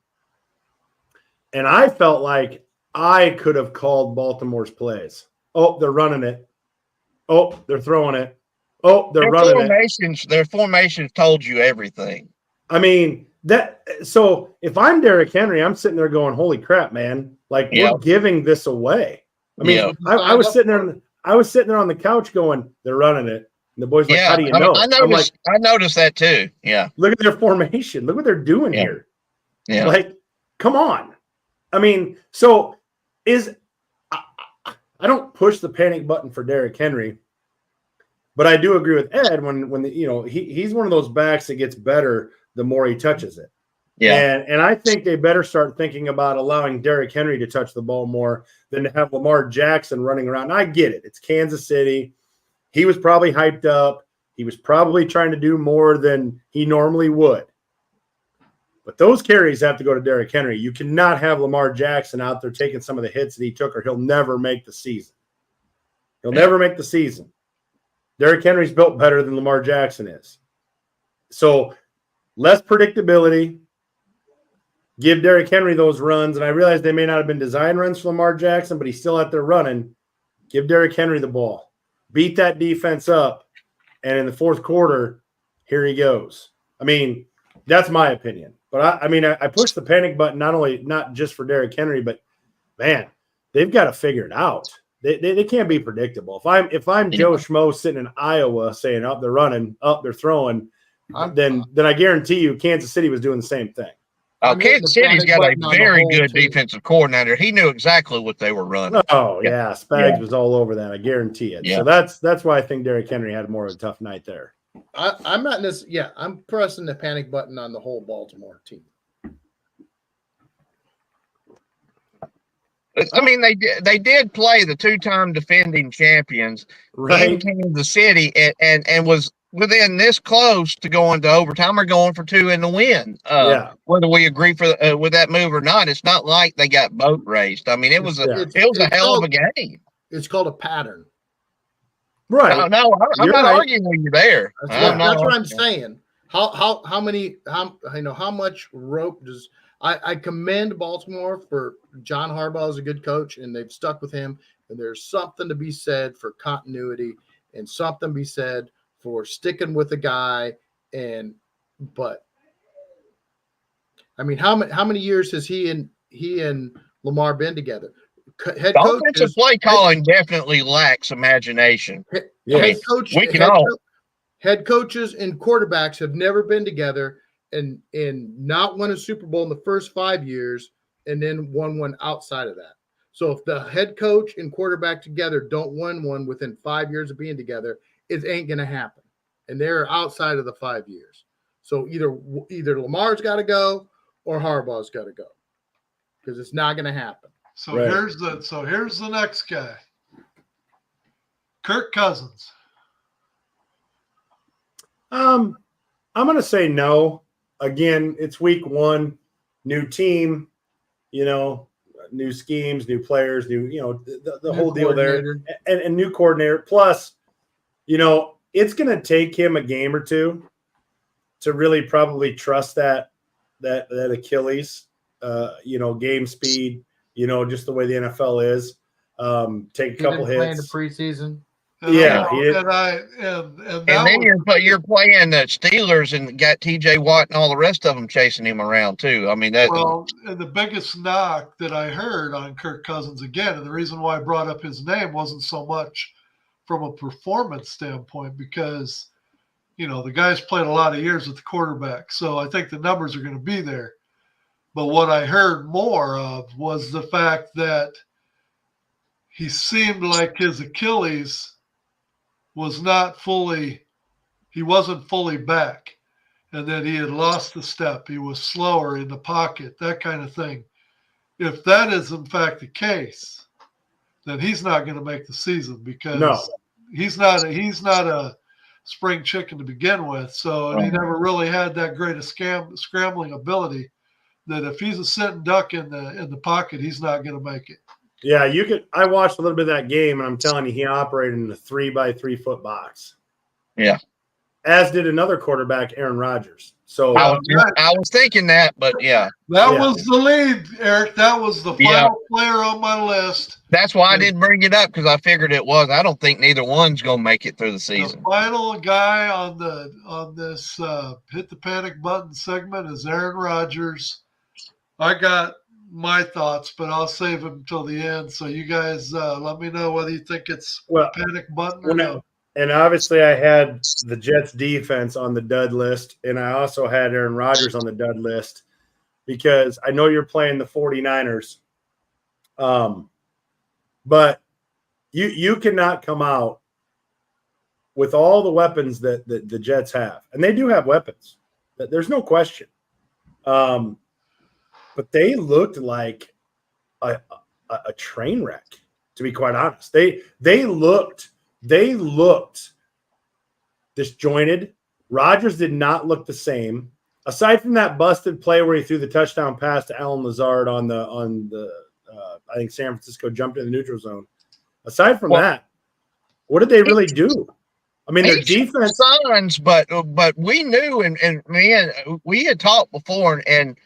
And I felt like I could have called Baltimore's plays. Oh, they're running it. Oh, they're throwing it. Oh, they're running it. Their formations told you everything. I mean, so if I'm Derrick Henry, I'm sitting there going, holy crap, man. Like, we're giving this away. I mean, I was sitting there on the couch going, they're running it. And the boy's like, Yeah, how do you I, know? I I'm like, noticed. I noticed that too. Yeah, look at their formation. Look what they're doing Yeah. here. yeah. Like, come on. I mean, so I don't push the panic button for Derrick Henry, but I do agree with Ed when he's one of those backs that gets better the more he touches it. Yeah. And I think they better start thinking about allowing Derrick Henry to touch the ball more than to have Lamar Jackson running around. And I get it. It's Kansas City. He was probably hyped up. He was probably trying to do more than he normally would. But those carries have to go to Derrick Henry. You cannot have Lamar Jackson out there taking some of the hits that he took, or he'll never make the season. He'll never make the season. Derrick Henry's built better than Lamar Jackson is. So less predictability. Give Derrick Henry those runs. And I realize they may not have been design runs for Lamar Jackson, but he's still out there running. Give Derrick Henry the ball. Beat that defense up. And in the fourth quarter, here he goes. I mean, that's my opinion. But I push the panic button not just for Derrick Henry, but man, they've got to figure it out. They can't be predictable. If I'm Joe Schmo sitting in Iowa saying, "Up, they're running, up, they're throwing," then I guarantee you Kansas City was doing the same thing. Oh, Kansas City's got a very good defensive coordinator. He knew exactly what they were running. Oh yeah, Spags was all over that. I guarantee it. Yeah. So that's why I think Derrick Henry had more of a tough night there. I'm not necessarily. Yeah, I'm pressing the panic button on the whole Baltimore team. I mean, they did play the two-time defending champions in Kansas City, and was within this close to going to overtime or going for two in the win. Whether we agree with that move or not, it's not like they got boat raced. I mean, it was a hell of a game. It's called a pattern. Right? No, I'm not arguing with you there. That's what I'm saying. How much rope does I commend Baltimore for John Harbaugh is a good coach and they've stuck with him, and there's something to be said for continuity and something to be said for sticking with a guy. But I mean, how many years has he and Lamar been together? Head offensive play calling definitely lacks imagination. Head coaches and quarterbacks have never been together and not won a Super Bowl in the first 5 years and then won one outside of that. So if the head coach and quarterback together don't win one within 5 years of being together, it ain't going to happen. And they're outside of the 5 years. So either Lamar's got to go or Harbaugh's got to go because it's not going to happen. So here's the next guy. Kirk Cousins. I'm going to say no. Again, it's week one, new team, new schemes, new players, the whole deal there, and new coordinator. Plus, it's going to take him a game or two to really probably trust that Achilles, game speed, just the way the NFL is. Take a couple hits. Playing the preseason. And then you're playing the Steelers and got TJ Watt and all the rest of them chasing him around too. I mean, and the biggest knock that I heard on Kirk Cousins again, and the reason why I brought up his name wasn't so much from a performance standpoint because, the guy's played a lot of years with the quarterback. So I think the numbers are going to be there. But what I heard more of was the fact that he seemed like his Achilles wasn't fully back, and that he had lost the step. He was slower in the pocket, that kind of thing. If that is in fact the case, then he's not going to make the season because he's not a spring chicken to begin with. So and he never really had that great a scrambling ability that if he's a sitting duck in the pocket, he's not going to make it. Yeah, I watched a little bit of that game, and I'm telling you, he operated in a 3-by-3 foot box. Yeah. As did another quarterback, Aaron Rodgers. So I was thinking that, but yeah. That was the lead, Eric. That was the final player on my list. That's why I didn't bring it up because I figured it was. I don't think neither one's going to make it through the season. The final guy on this hit the panic button segment is Aaron Rodgers. I got my thoughts, but I'll save them till the end. So you guys let me know whether you think it's panic button or no. And obviously I had the Jets defense on the dud list, and I also had Aaron Rodgers on the dud list because I know you're playing the 49ers. But you cannot come out with all the weapons that the Jets have. And they do have weapons. There's no question. But they looked like a train wreck, to be quite honest. They looked disjointed. Rodgers did not look the same. Aside from that busted play where he threw the touchdown pass to Alan Lazard on the I think San Francisco jumped in the neutral zone. Aside from that, what did they really do? I mean, their defense signs, but we knew, and man, we had talked before, and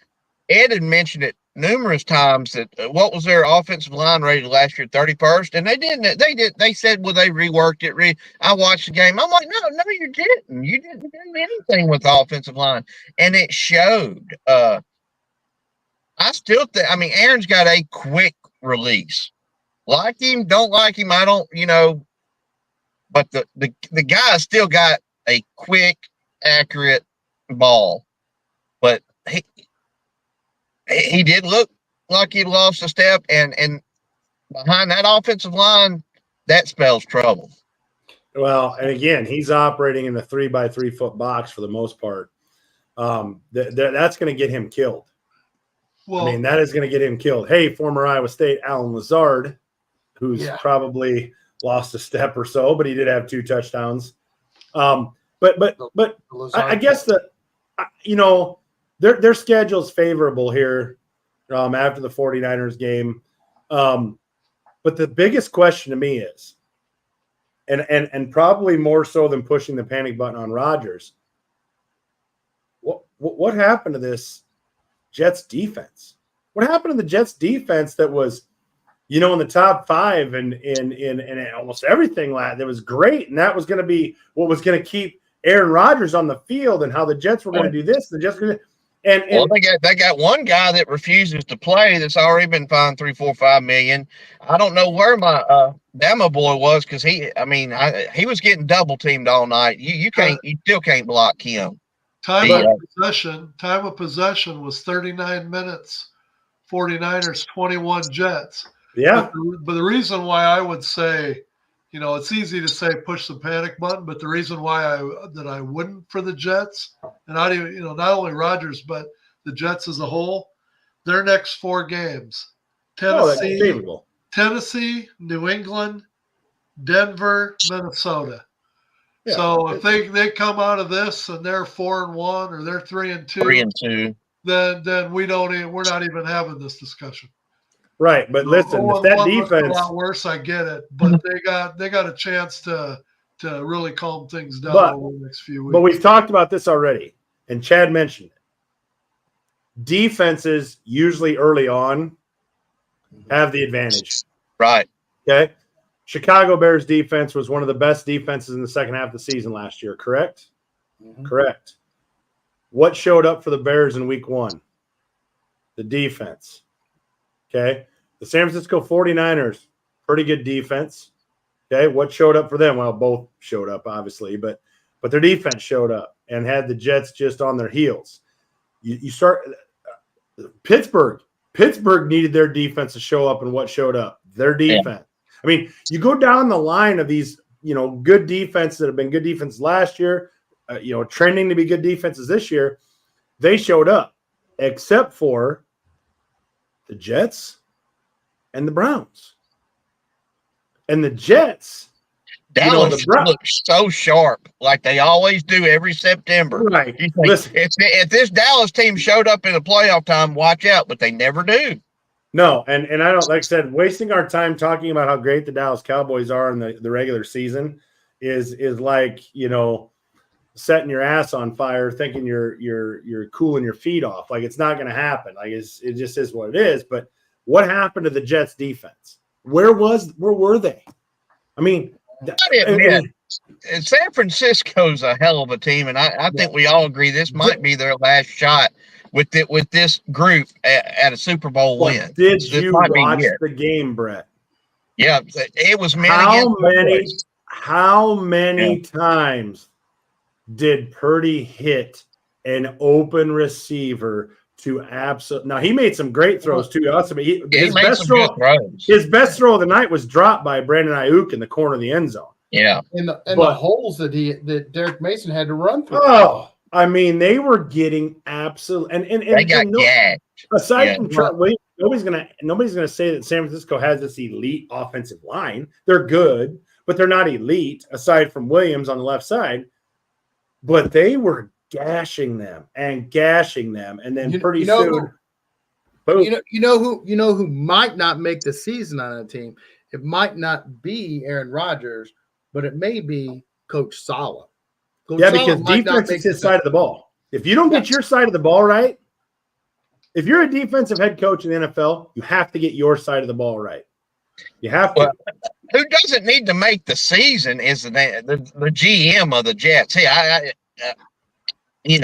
Ed had mentioned it numerous times that what was their offensive line rated last year? 31st, and they didn't. They said, well, they reworked it. I watched the game. I'm like, no, you didn't. You didn't do anything with the offensive line, and it showed. I still think. I mean, Aaron's got a quick release. Like him, don't like him. I don't. But the guy still got a quick, accurate ball. But he did look like he lost a step, and behind that offensive line, that spells trouble. Well, and again, he's operating in a 3x3 foot box for the most part. That's going to get him killed. Well, I mean, that is going to get him killed. Hey, former Iowa State Alan Lazard, who's probably lost a step or so, but he did have 2 touchdowns. But I guess their schedule's favorable here after the 49ers game. But the biggest question to me is, and probably more so than pushing the panic button on Rodgers, what happened to this Jets defense? What happened to the Jets defense that was, in the top 5 and in almost everything that was great, and that was going to be what was going to keep Aaron Rodgers on the field, and how the Jets were going to do this. The Jets they got one guy that refuses to play that's already been fined $3, $4, $5 million. I don't know where my Bama boy was, because he was getting double teamed all night. You still can't block him. Time of possession was 39 minutes. 49ers 21 Jets. Yeah. But the reason why I would say, it's easy to say push the panic button, but the reason why I wouldn't for the Jets, and not even, not only Rodgers, but the Jets as a whole, their next 4 games: Tennessee, New England, Denver, Minnesota. Yeah. So if they come out of this and they're 4-1 or they're 3-2, then we're not even having this discussion. Right, but listen, if that defense a lot worse, I get it, but they got a chance to really calm things down over the next few weeks. But we've talked about this already, and Chad mentioned it. Defenses usually early on have the advantage. Right. Okay. Chicago Bears defense was one of the best defenses in the second half of the season last year, correct? Mm-hmm. Correct. What showed up for the Bears in week 1? The defense. Okay. The San Francisco 49ers, pretty good defense. Okay. What showed up for them? Well, both showed up, obviously, but their defense showed up and had the Jets just on their heels. You start Pittsburgh. Pittsburgh needed their defense to show up, and what showed up? Their defense. Yeah. I mean, you go down the line of these, good defenses that have been good defenses last year, trending to be good defenses this year. They showed up, except for the Jets and the Browns. And the Jets, Dallas looks so sharp, like they always do every September. Right. Listen, if this Dallas team showed up in the playoff time, watch out, but they never do. No, and I don't, like I said, wasting our time talking about how great the Dallas Cowboys are in the regular season is like, setting your ass on fire, thinking you're cooling your feet off. Like, it's not going to happen. Like, it just is what it is. But what happened to the Jets defense? Where were they? I mean, San Francisco's a hell of a team, and I think we all agree this might be their last shot with this group at a Super Bowl win. Did you watch the game, Brett? Yeah, it was How many times did Purdy hit an open receiver to absolute? Now he made some great throws too. Also, He made some good throws. His best throw of the night was dropped by Brandon Ayuk in the corner of the end zone. Yeah, And the holes that Derek Mason had to run through. Oh, I mean, they were getting absolute and they got gagged. Aside from Trent Williams, nobody's gonna say that San Francisco has this elite offensive line. They're good, but they're not elite. Aside from Williams on the left side, but they were gashing them, and then pretty soon, boom. You know who might not make the season on a team. It might not be Aaron Rodgers, but it may be Coach Saleh. Because defense is his side of the ball. If you don't get your side of the ball right, if you're a defensive head coach in the NFL, you have to get your side of the ball right. You have to. Well, who doesn't need to make the season is the GM of the Jets. Hey, we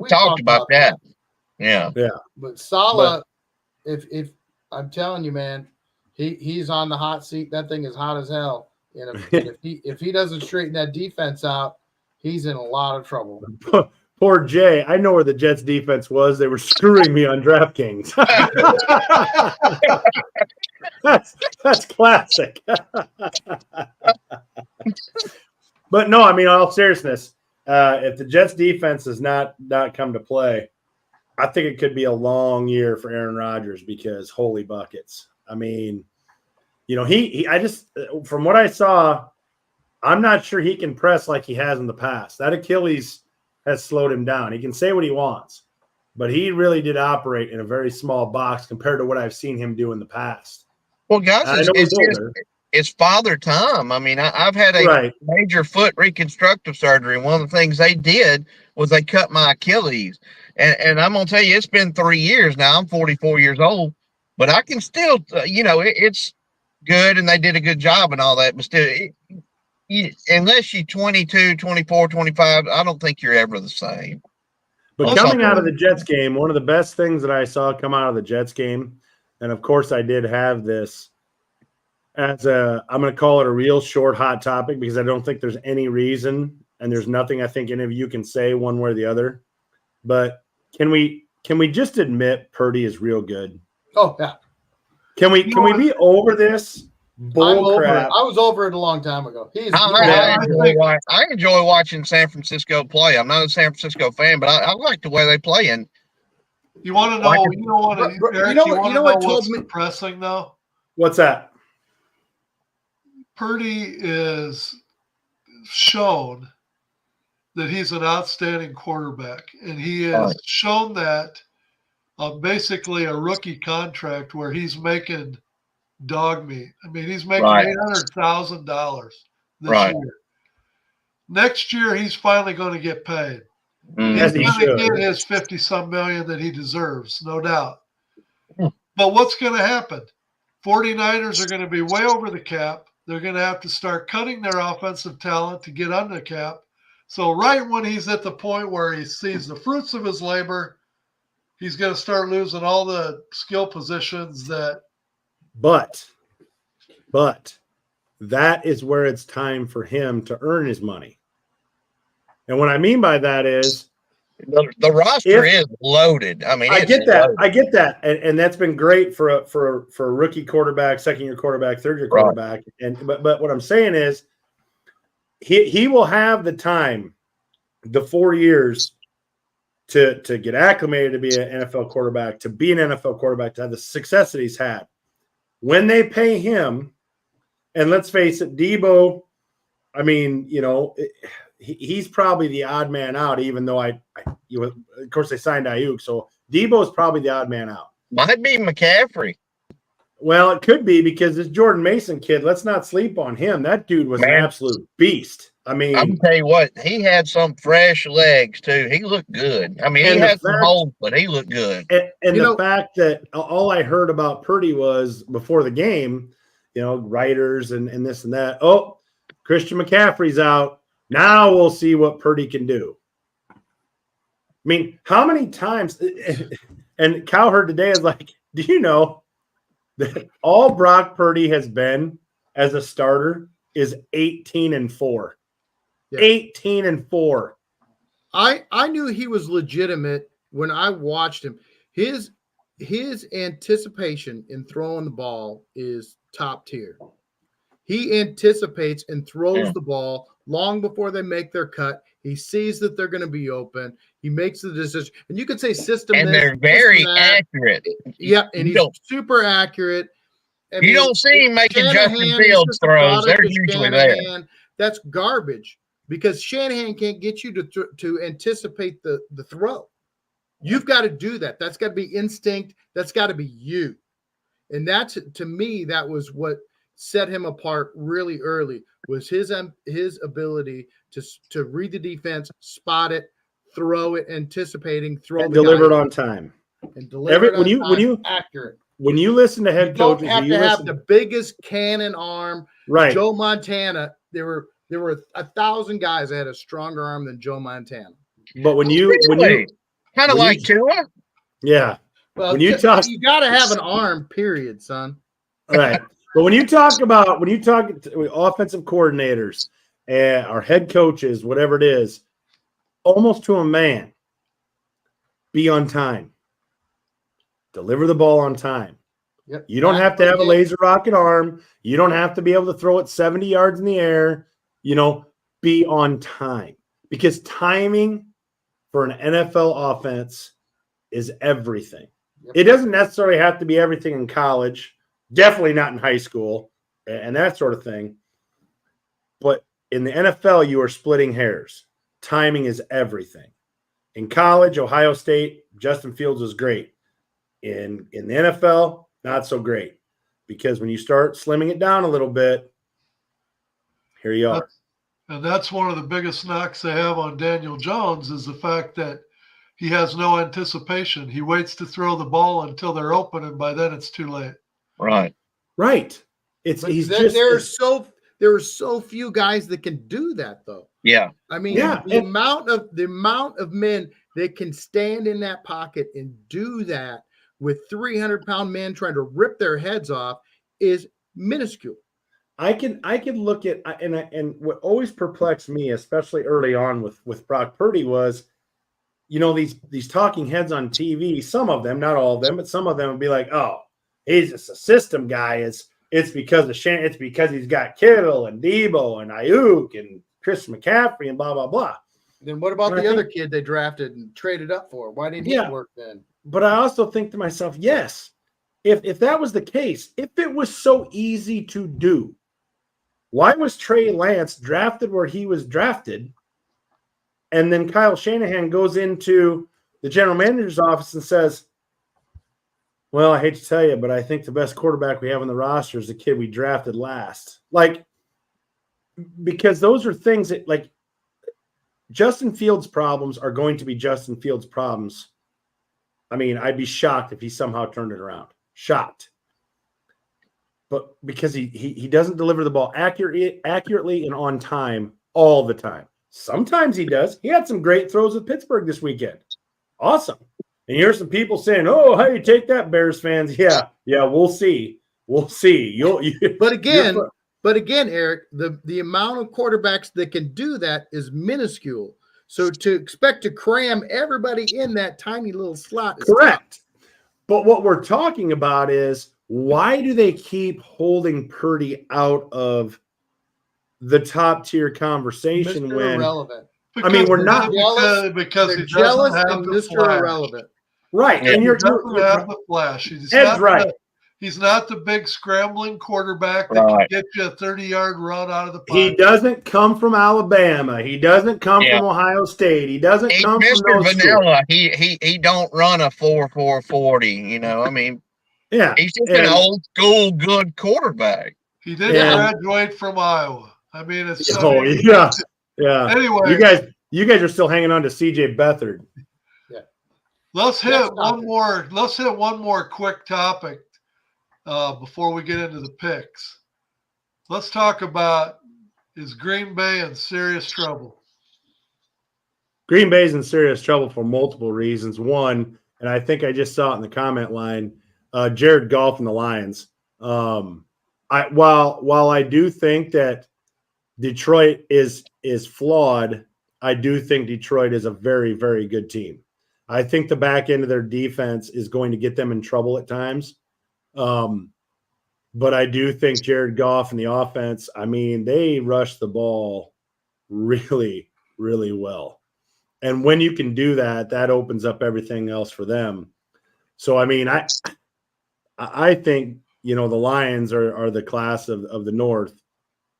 talked about that. Yeah. But Saleh, if I'm telling you, man, he's on the hot seat. That thing is hot as hell. And if he doesn't straighten that defense out, he's in a lot of trouble. Poor Jay. I know where the Jets defense was. They were screwing me on DraftKings. That's classic. But no, I mean, all seriousness, if the Jets defense does not come to play, I think it could be a long year for Aaron Rodgers because holy buckets. I mean, I just, from what I saw, I'm not sure he can press like he has in the past. That Achilles has slowed him down. He can say what he wants, but he really did operate in a very small box compared to what I've seen him do in the past. Well, guys, it's father time. I mean, I've had a major foot reconstructive surgery. One of the things they did was they cut my Achilles. And I'm going to tell you, it's been 3 years now. I'm 44 years old, but I can still, it's good. And they did a good job and all that, but still, unless you're 22, 24, 25, I don't think you're ever the same. But coming out of the Jets game, one of the best things that I saw come out of the Jets game, and of course I did have this as I'm going to call it a real short hot topic because I don't think there's any reason and there's nothing I think any of you can say one way or the other. But can we just admit Purdy is real good? Oh yeah. Can we be over this? Bull crap. I was over it a long time ago. I enjoy watching San Francisco play. I'm not a San Francisco fan, but I like the way they play. And you want to know? You know what told me depressing though? What's that? Purdy is shown that he's an outstanding quarterback, and he has shown that on basically a rookie contract where he's making dog meat. I mean, he's making $800,000 this year. Next year, he's finally going to get paid. He's going to get his 50-some million that he deserves, no doubt. But what's going to happen? 49ers are going to be way over the cap. They're going to have to start cutting their offensive talent to get under the cap. So right when he's at the point where he sees the fruits of his labor, he's going to start losing all the skill positions that. But that is where it's time for him to earn his money. And what I mean by that is the roster is loaded. I mean, I get that. And that's been great for a rookie quarterback, second-year quarterback, third-year quarterback. But what I'm saying is he will have the time, the 4 years to get acclimated to be an NFL quarterback, to be an NFL quarterback, to have the success that he's had. When they pay him, and let's face it, Debo, I mean, he's probably the odd man out, even though of course they signed Ayuk, so Debo's probably the odd man out. Might be McCaffrey. Well, it could be because this Jordan Mason kid, let's not sleep on him. That dude was an absolute beast. I mean, I'm tell you what, he had some fresh legs too. He looked good. I mean, he had some holes, but he looked good. And the fact that all I heard about Purdy was before the game, writers and this and that. Oh, Christian McCaffrey's out. Now we'll see what Purdy can do. I mean, how many times? And Cowherd today is like, do you know that all Brock Purdy has been as a starter is 18-4. Yeah. 18-4. I knew he was legitimate when I watched him. His anticipation in throwing the ball is top tier. He anticipates and throws the ball long before they make their cut. He sees that they're going to be open. He makes the decision. And you could say system And this, they're very system that. accurate. Yeah, and You he's don't- super accurate. I You mean, don't see him making Justin Shanahan is Fields just a throws. product They're of usually there. Shanahan. That's garbage because Shanahan can't get you to anticipate the throw. You've got to do that. That's got to be instinct. That's got to be you. And that's, to me, that was what set him apart really early, was his ability to read the defense, spot it, throw it, anticipating, throw And the deliver it guy on time. and deliver it on time, accurate. When you listen to You head don't coaches, have you to have listen, the biggest cannon arm. right? Joe Montana, there were 1,000 guys that had a stronger arm than Joe Montana. But when you Kind of when like Tua. yeah, Well, when you talk, you got to have an arm, period, son. right. But when you talk to offensive coordinators and our head coaches, whatever it is, almost to a man, be on time. Deliver the ball on time. Yep. You don't have to have a laser rocket arm. You don't have to be able to throw it 70 yards in the air. Be on time. Because timing for an NFL offense is everything. Yep. It doesn't necessarily have to be everything in college. Definitely not in high school and that sort of thing. But in the NFL, you are splitting hairs. Timing is everything. In college, Ohio State, Justin Fields was great. In the NFL, not so great. Because when you start slimming it down a little bit, here you are. And that's one of the biggest knocks they have on Daniel Jones is the fact that he has no anticipation. He waits to throw the ball until they're open, and by then it's too late. Right. Right. There are so few guys that can do that, though. Yeah. I mean, Yeah, the amount of men that can stand in that pocket and do that with 300-pound men trying to rip their heads off is minuscule. I can look at and what always perplexed me, especially early on with Brock Purdy, was these talking heads on TV. Some of them, not all of them, but some of them would be like, "Oh, he's just a system guy. It's because of it's because he's got Kittle and Debo and Ayuk and Chris McCaffrey and blah blah blah." Then what about the other kid they drafted and traded up for? Why didn't he work then? But I also think to myself, yes, if that was the case, if it was so easy to do, why was Trey Lance drafted where he was drafted? And then Kyle Shanahan goes into the general manager's office and says, "Well, I hate to tell you, but I think the best quarterback we have on the roster is the kid we drafted last." Because those are things that, Justin Fields' problems are going to be Justin Fields' problems. I mean, I'd be shocked if he somehow turned it around. Shocked. But because he doesn't deliver the ball accurately and on time all the time. Sometimes he does. He had some great throws with Pittsburgh this weekend. Awesome. And here's some people saying, "Oh, how you take that, Bears fans?" Yeah, we'll see. We'll see. But again, Eric, the amount of quarterbacks that can do that is minuscule. So to expect to cram everybody in that tiny little slot is correct. Tough. But what we're talking about is, why do they keep holding Purdy out of the top tier conversation Mr. when Irrelevant? we're not because they're he jealous doesn't have and the Mr. flash. Irrelevant. right? Yeah. And He you're doesn't have the flash. Ed's right. He's not the big scrambling quarterback that can get you a 30-yard run out of the pocket. He doesn't come from Alabama. He doesn't come from Ohio State. He doesn't He's come Mr. from those Vanilla. He don't run a 4.40. I mean, yeah, he's just an old school good quarterback. He didn't graduate from Iowa. I mean, it's yeah. Anyway, you guys are still hanging on to CJ Beathard. Yeah. Let's hit one more quick topic before we get into the picks. Let's talk about, is Green Bay in serious trouble? Green Bay's in serious trouble for multiple reasons. One, and I think I just saw it in the comment line, Jared Goff and the Lions. While I do think that Detroit is flawed. I do think Detroit is a very, very good team. I think the back end of their defense is going to get them in trouble at times. But I do think Jared Goff and the offense, I mean, they rush the ball really, really well. And when you can do that, that opens up everything else for them. So, I mean, I think, the Lions are the class of the North.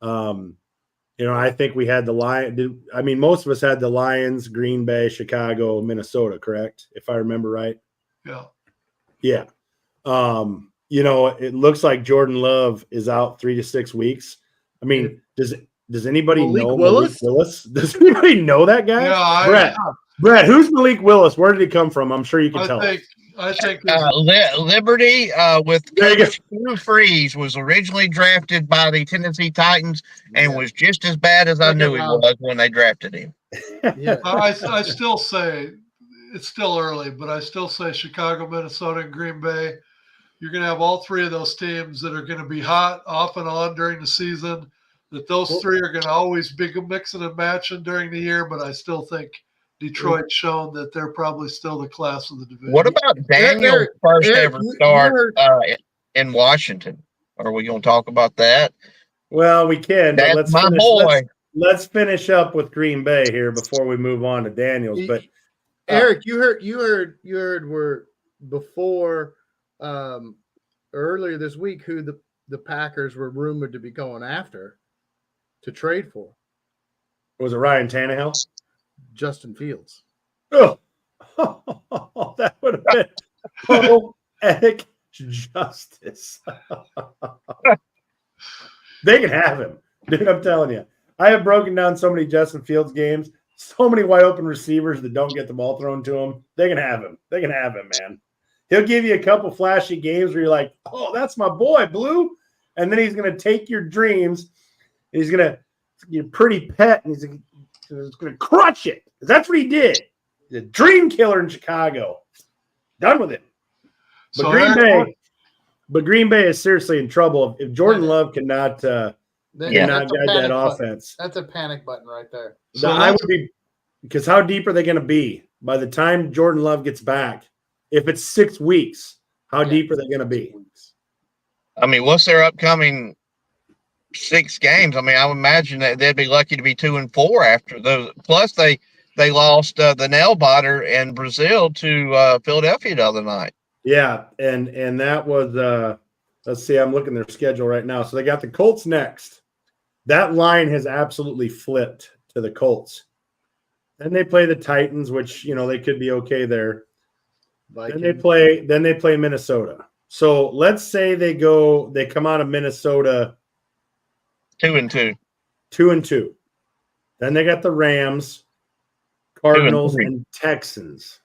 I think we had the Lions. I mean, most of us had the Lions, Green Bay, Chicago, Minnesota, correct? If I remember right. Yeah. Yeah. It looks like Jordan Love is out 3 to 6 weeks. I mean, does anybody know Malik Willis? Does anybody know that guy? Yeah, Brett, who's Malik Willis? Where did he come from? I'm sure you can tell us. I think Liberty with Coach Hugh Freeze was originally drafted by the Tennessee Titans and was just as bad as I knew he was when they drafted him. Yeah. I still say it's still early, but I still say Chicago, Minnesota, and Green Bay. You're going to have all three of those teams that are going to be hot off and on during the season. That those three are going to always be mixing and matching during the year, but I still think Detroit's shown that they're probably still the class of the division. What about Daniel's first ever start in Washington? Are we going to talk about that? Well, we can. That's but let's my finish, boy. Let's finish up with Green Bay here before we move on to Daniels. But Eric, you heard where before earlier this week who the Packers were rumored to be going after to trade for. Was it Ryan Tannehill? Justin Fields. Oh, that would have been poetic justice. They can have him. Dude, I'm telling you. I have broken down so many Justin Fields games, so many wide open receivers that don't get the ball thrown to him. They can have him. They can have him, man. He'll give you a couple flashy games where you're like, oh, that's my boy, Blue. And then he's going to take your dreams. And he's going to your pretty pet, and he's going to crush it. That's what he did. He's a dream killer in Chicago. Done with it. But Green Bay is seriously in trouble. If Jordan Love cannot guide that offense. That's a panic button right there. So I would be, because how deep are they going to be by the time Jordan Love gets back? If it's 6 weeks, how deep are they going to be? I mean, what's their upcoming 6 games? I mean, I would imagine that they'd be lucky to be 2-4 after those. Plus, they lost the nail biter in Brazil to Philadelphia the other night. Yeah, and that was let's see, I'm looking at their schedule right now. So they got the Colts next. That line has absolutely flipped to the Colts. Then they play the Titans, which they could be okay there. Then they play Minnesota. So let's say they come out of Minnesota 2-2. 2-2. Then they got the Rams, Cardinals, and Texans.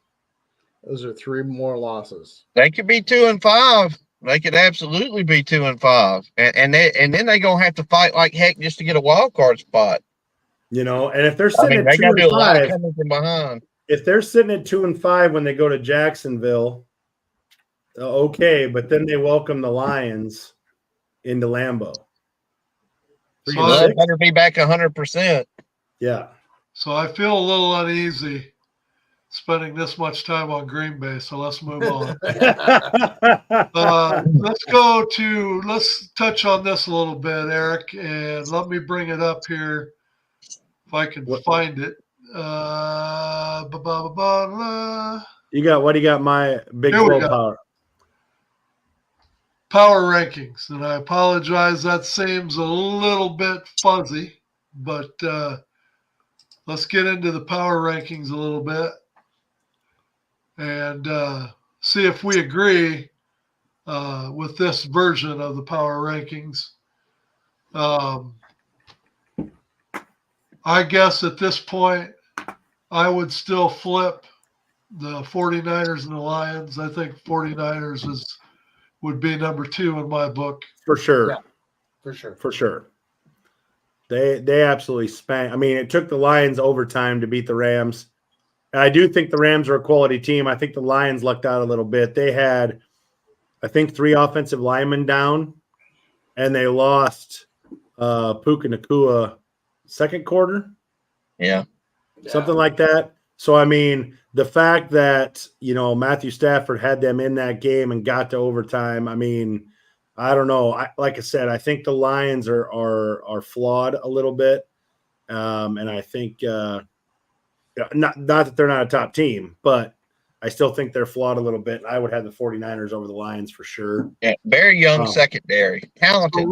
Those are 3 more losses. They could be 2-5. They could absolutely be 2-5, and then they're gonna have to fight like heck just to get a wild card spot. And if they're sitting at 2-5, coming from behind. If they're sitting at 2-5 when they go to Jacksonville, okay, but then they welcome the Lions into Lambeau. So they better be back 100%. Yeah. So I feel a little uneasy spending this much time on Green Bay. So let's move on. Let's touch on this a little bit, Eric, and let me bring it up here if I can find it. You got my Big 12 power. Power rankings, and I apologize. That seems a little bit fuzzy, but let's get into the power rankings a little bit and see if we agree with this version of the power rankings. I guess at this point, I would still flip the 49ers and the Lions. I think 49ers would be number 2 in my book. For sure. Yeah, for sure. For sure. They absolutely spanked. I mean, it took the Lions overtime to beat the Rams. And I do think the Rams are a quality team. I think the Lions lucked out a little bit. They had, I think, 3 offensive linemen down, and they lost Puka Nacua second quarter, Yeah. something like that. So, I mean, the fact that, Matthew Stafford had them in that game and got to overtime, I mean, I don't know. Like I said, I think the Lions are flawed a little bit. And I think not that they're not a top team, but I still think they're flawed a little bit. I would have the 49ers over the Lions for sure. Yeah. Very young secondary. Talented.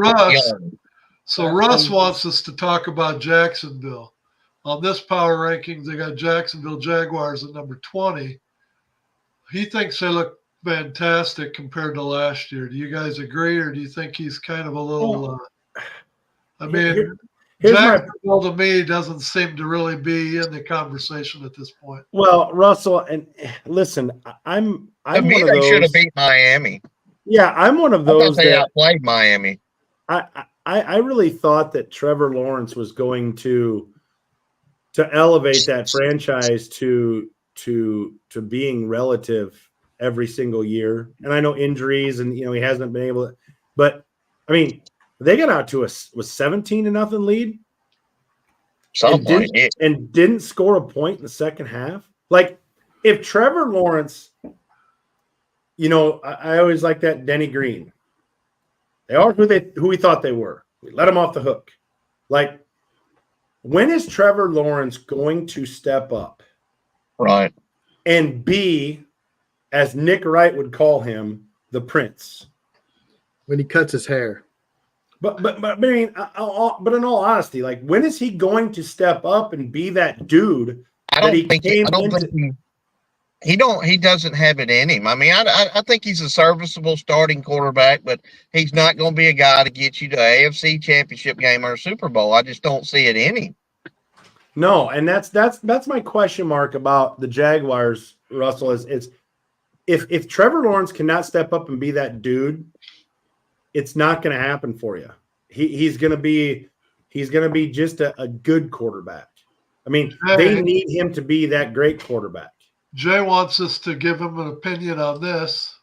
So Russ wants us to talk about Jacksonville. On this power rankings, they got Jacksonville Jaguars at number 20. He thinks they look fantastic compared to last year. Do you guys agree, or do you think he's kind of a little Jacksonville to me doesn't seem to really be in the conversation at this point. Well, Russell, and listen, I'm to me, one of they those, should have beat Miami. Yeah, I'm one of I thought those they that outplayed Miami. I really thought that Trevor Lawrence was going to elevate that franchise to being relative every single year. And I know injuries and he hasn't been able to, but I mean, they got out to a 17-0 lead and didn't score a point in the second half. Like, if Trevor Lawrence, I always like that Denny Green. They are who we thought they were. We let them off the hook. Like, when is Trevor Lawrence going to step up? Right. And be, as Nick Wright would call him, the prince? When he cuts his hair. But I mean, but in all honesty, like, when is he going to step up and be that dude? He doesn't have it in him. I mean, I think he's a serviceable starting quarterback, but he's not going to be a guy to get you to AFC Championship game or a Super Bowl. I just don't see it in him. No, and that's my question mark about the Jaguars, Russell, is if Trevor Lawrence cannot step up and be that dude, it's not going to happen for you. He's going to be just a good quarterback. I mean, they need him to be that great quarterback. Jay wants us to give him an opinion on this.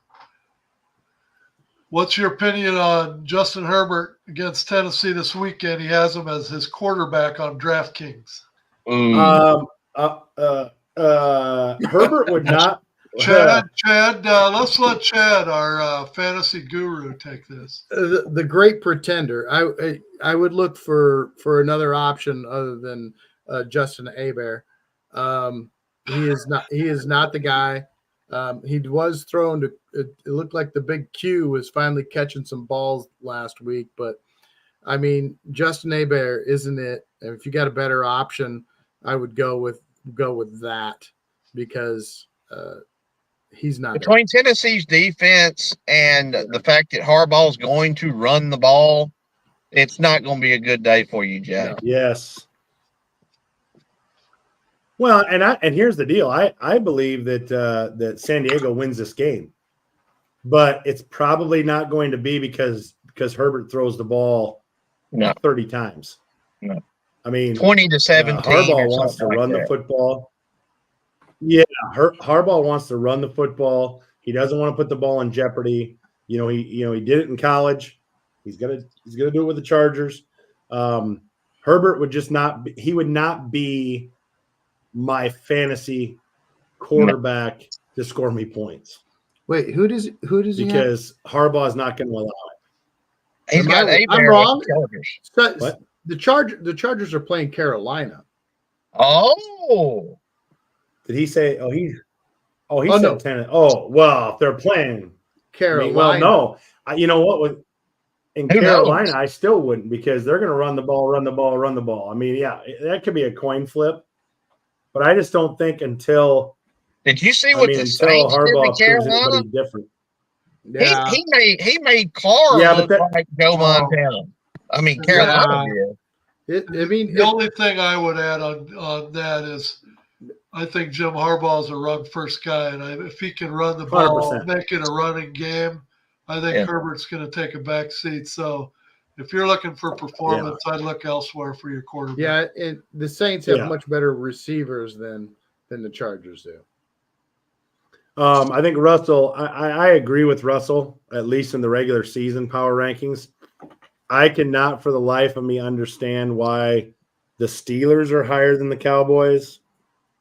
What's your opinion on Justin Herbert against Tennessee this weekend? He has him as his quarterback on DraftKings. Herbert would not. Chad, let's let Chad, our fantasy guru, take this. The great pretender. I would look for another option other than Justin Hebert. He is not the guy. He was thrown to. It looked like the big Q was finally catching some balls last week, but I mean, Justin Hebert isn't it. And if you got a better option, I would go with that because he's not. Between Tennessee's defense and the fact that Harbaugh is going to run the ball, it's not going to be a good day for you, Jay. No. Yes. Well, and here's the deal. I believe that San Diego wins this game, but it's probably not going to be because Herbert throws the ball 30 times. No. I mean, 20-17. Harbaugh wants to run the football. Yeah, Harbaugh wants to run the football. He doesn't want to put the ball in jeopardy. He did it in college. He's gonna do it with the Chargers. Herbert would just not. He would not be my fantasy quarterback to score me points. Wait, who does he because Harbaugh is not going to allow it. He's got I'm wrong. What? The Chargers are playing Carolina. Oh, did he say? He said no. 10. Oh, well, if they're playing Carolina. No. You know what? In Who Carolina, knows? I still wouldn't because they're going to run the ball. I mean, yeah, that could be a coin flip. But I just don't think until did you see what the until Saints did Harbaugh to proves Carolina? anybody different. Yeah. He made Carr look like Joe Montana. I mean, Carolina did. The only thing I would add on that is I think Jim Harbaugh is a run-first guy, and if he can run the ball, 100%. make it a running game, I think Herbert's going to take a back seat. So if you're looking for performance, I'd look elsewhere for your quarterback. Yeah, the Saints have much better receivers than the Chargers do. I think Russell, I agree with Russell, at least in the regular season power rankings. I cannot for the life of me understand why the Steelers are higher than the Cowboys,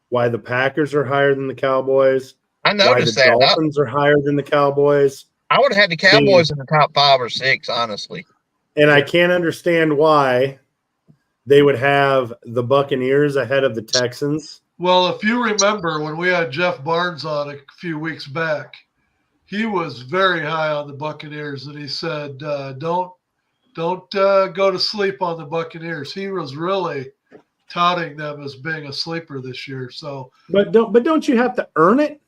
why the Packers are higher than the Cowboys, I why the noticed that. Dolphins are higher than the Cowboys. I would have had the Cowboys in the top 5 or 6, honestly. And I can't understand why they would have the Buccaneers ahead of the Texans. Well, if you remember when we had Jeff Barnes on a few weeks back, he was very high on the Buccaneers, and he said, "Don't go to sleep on the Buccaneers." He was really touting them as being a sleeper this year. So, But don't you have to earn it?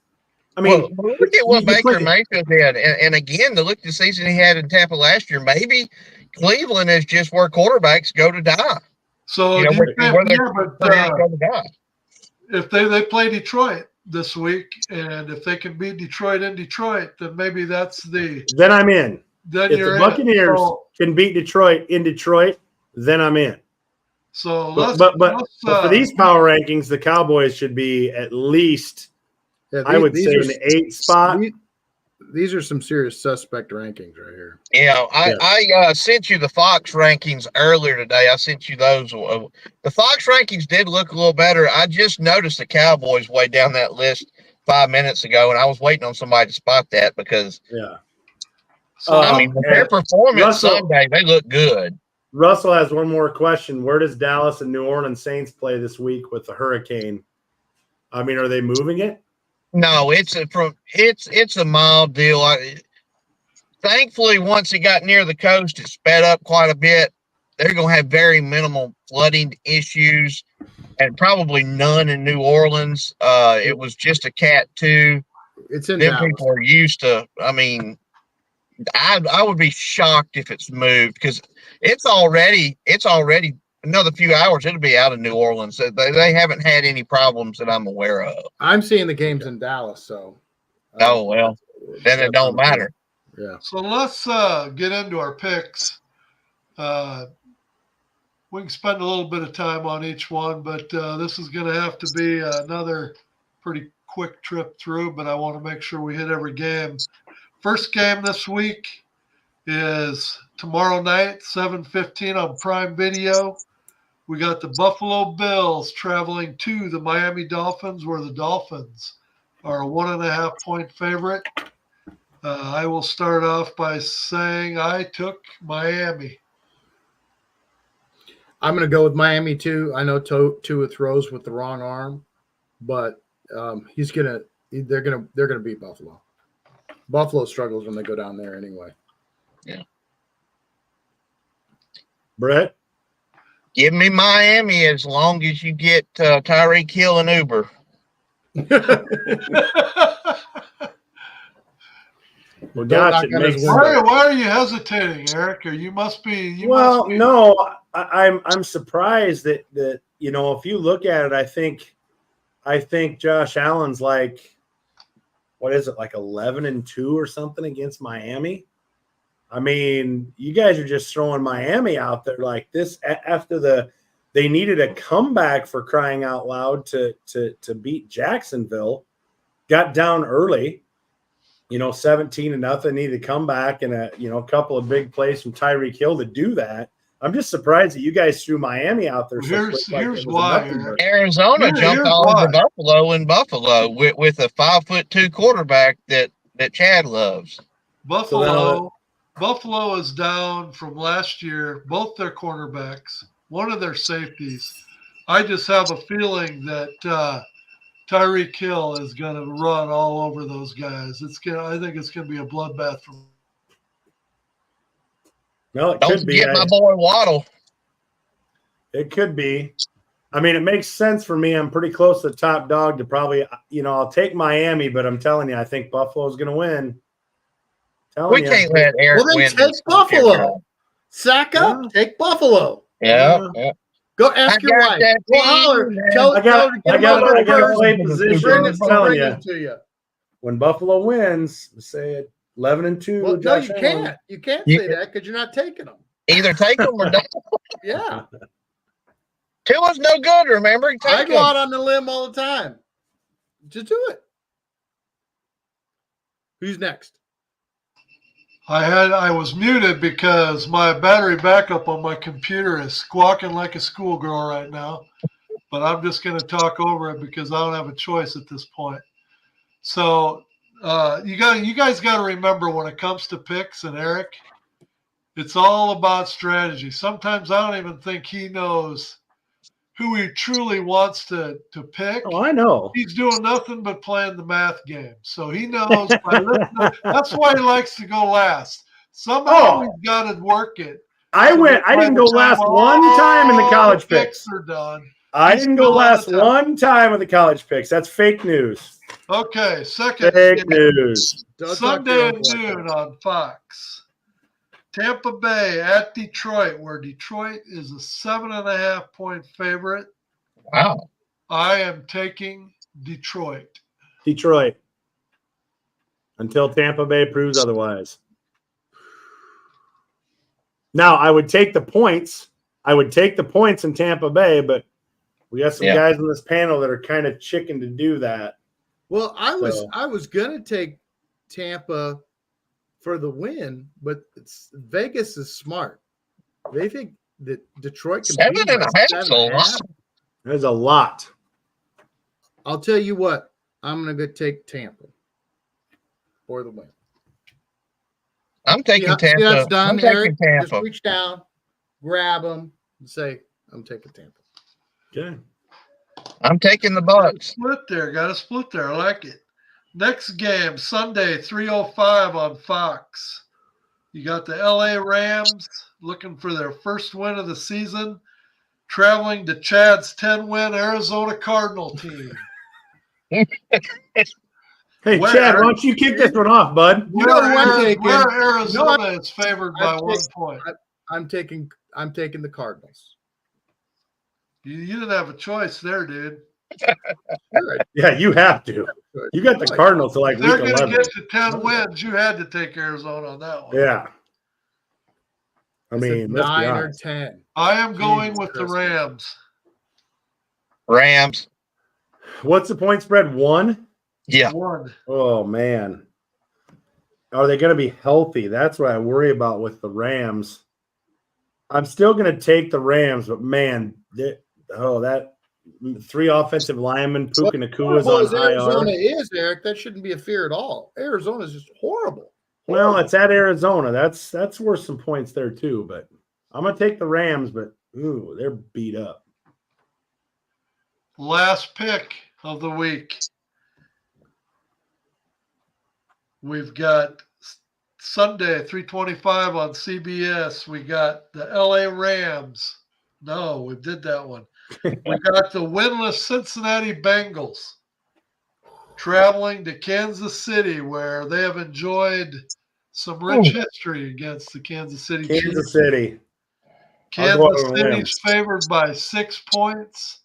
I mean, well, look at what you Baker play- Mayfield did, and again, to look at the season he had in Tampa last year. Maybe Cleveland is just where quarterbacks go to die. so You know, do where you they're think, yeah, but go to die. if they play Detroit this week, and if they can beat Detroit in Detroit, then maybe that's then I'm in. then If you're the in it. Buccaneers can beat Detroit in Detroit, then I'm in. So But let's for these power rankings, the Cowboys should be at least, Yeah, I would these say, are- in the 8th spot. These are some serious suspect rankings right here. Yeah, I sent you the Fox rankings earlier today. I sent you those. The Fox rankings did look a little better. I just noticed the Cowboys way down that list 5 minutes ago, and I was waiting on somebody to spot that because, Yeah. I mean, with their performance Russell- Sunday, they look good. Russell has one more question. Where does Dallas and New Orleans Saints play this week with the hurricane? I mean, are they moving it? No, it's a mild deal. Thankfully, once it got near the coast, it sped up quite a bit. They're going to have very minimal flooding issues, and probably none in New Orleans. It was just a Cat 2. It's in Them Dallas. people are used to. I mean, I would be shocked if it's moved because it's already another few hours. It'll be out of New Orleans. They haven't had any problems that I'm aware of. I'm seeing the games in Dallas, so. Oh well, then it don't matter. Yeah. So let's get into our picks. We can spend a little bit of time on each one, but this is going to have to be another pretty quick trip through, but I want to make sure we hit every game. First game this week is tomorrow night, 7:15 on Prime Video. We got the Buffalo Bills traveling to the Miami Dolphins, where the Dolphins are a 1.5-point favorite. I will start off by saying I took Miami. I'm going to go with Miami too. I know Tua throws with the wrong arm, but they're gonna beat Buffalo. Buffalo struggles when they go down there anyway. Yeah. Brett? Give me Miami as long as you get Tyreek Hill and Uber. Well, Don't gosh, knock it on makes his sense. window. Why are you hesitating, Eric? Or you must be. No, I'm surprised that if you look at it, I think Josh Allen's like, what is it, like 11-2 or something against Miami? I mean, you guys are just throwing Miami out there like this after they needed a comeback, for crying out loud, to beat Jacksonville. Got down early, 17-0, needed to come back, and a couple of big plays from Tyreek Hill to do that. I'm just surprised that you guys threw Miami out there. Here's it was a why, nothing burger. Arizona jumped here's all over why. Buffalo in Buffalo with a 5'2" quarterback that Chad loves. Buffalo is down from last year, both their cornerbacks, one of their safeties. I just have a feeling that Tyreek Hill is going to run all over those guys. I think it's going to be a bloodbath. No, it Don't could be. forget my boy Waddle. It could be. I mean, it makes sense for me. I'm pretty close to the top dog to probably, I'll take Miami, but I'm telling you, I think Buffalo's going to win. We can't let Eric Well, then win. take this Buffalo. Sack up. Yeah. Take Buffalo. Yeah. Go ask I your got wife. that Go team, holler. man. Tell I got to play position. Bring I'm it telling you, to you. when Buffalo wins, say it 11-2. Well, no, Josh you Allen. can't. You can't You- say that because you're not taking them. Either take them or don't. Yeah. Tua's no good, remember? I Take go him. out on the limb all the time. Just do it. Who's next? I was muted because my battery backup on my computer is squawking like a schoolgirl right now. But I'm just going to talk over it because I don't have a choice at this point. So you guys got to remember when it comes to picks and Eric, it's all about strategy. Sometimes I don't even think he knows who he truly wants to pick. Oh, I know. He's doing nothing but playing the math game. So he knows by listening. That's why he likes to go last. Somehow he's got to work it. I didn't go last one time in the college picks. Are done. I didn't go last one time in the college picks. That's fake news. Okay, second Fake news. Sunday at noon on Fox. Tampa Bay at Detroit, where Detroit is a 7.5-point favorite. Wow. I am taking Detroit. Detroit. Until Tampa Bay proves otherwise. Now, I would take the points. I would take the points in Tampa Bay, but we got some guys on this panel that are kind of chicken to do that. Well, I was gonna take Tampa for the win, but Vegas is smart. They think that Detroit can beat them by 7.5. There's a lot. I'll tell you what, I'm gonna go take Tampa for the win. I'm taking Tampa. See, that's done, I'm taking Eric. Tampa. Just reach down, grab them, and say, "I'm taking Tampa." Okay. I'm taking the Bucks. Got a split there. I like it. Next game, Sunday, 3:05 on Fox. You got the LA Rams looking for their first win of the season, traveling to Chad's 10-win Arizona Cardinal team. Hey, Chad, why don't you kick this one off, bud? Where Arizona is favored by 1 point. I'm taking the Cardinals. You didn't have a choice there, dude. Yeah, you have to. You got the Cardinals to like week They're 11. going to get to 10 wins. You had to take Arizona on that one. Yeah. I mean, 9 or 10. I am going with the Rams. Rams. What's the point spread? 1? Yeah. 1. Oh, man. Are they going to be healthy? That's what I worry about with the Rams. I'm still going to take the Rams, but man, that 3 offensive linemen, Puka Nakua's on IR. Arizona is, Eric. That shouldn't be a fear at all. Arizona is just horrible. Well, it's at Arizona. That's worth some points there too. But I'm going to take the Rams, but they're beat up. Last pick of the week. We've got Sunday, 3:25 on CBS. We got the LA Rams. No, we did that one. We got the winless Cincinnati Bengals traveling to Kansas City, where they have enjoyed some rich history against the Kansas City Chiefs. Kansas City. Kansas City's favored by 6 points.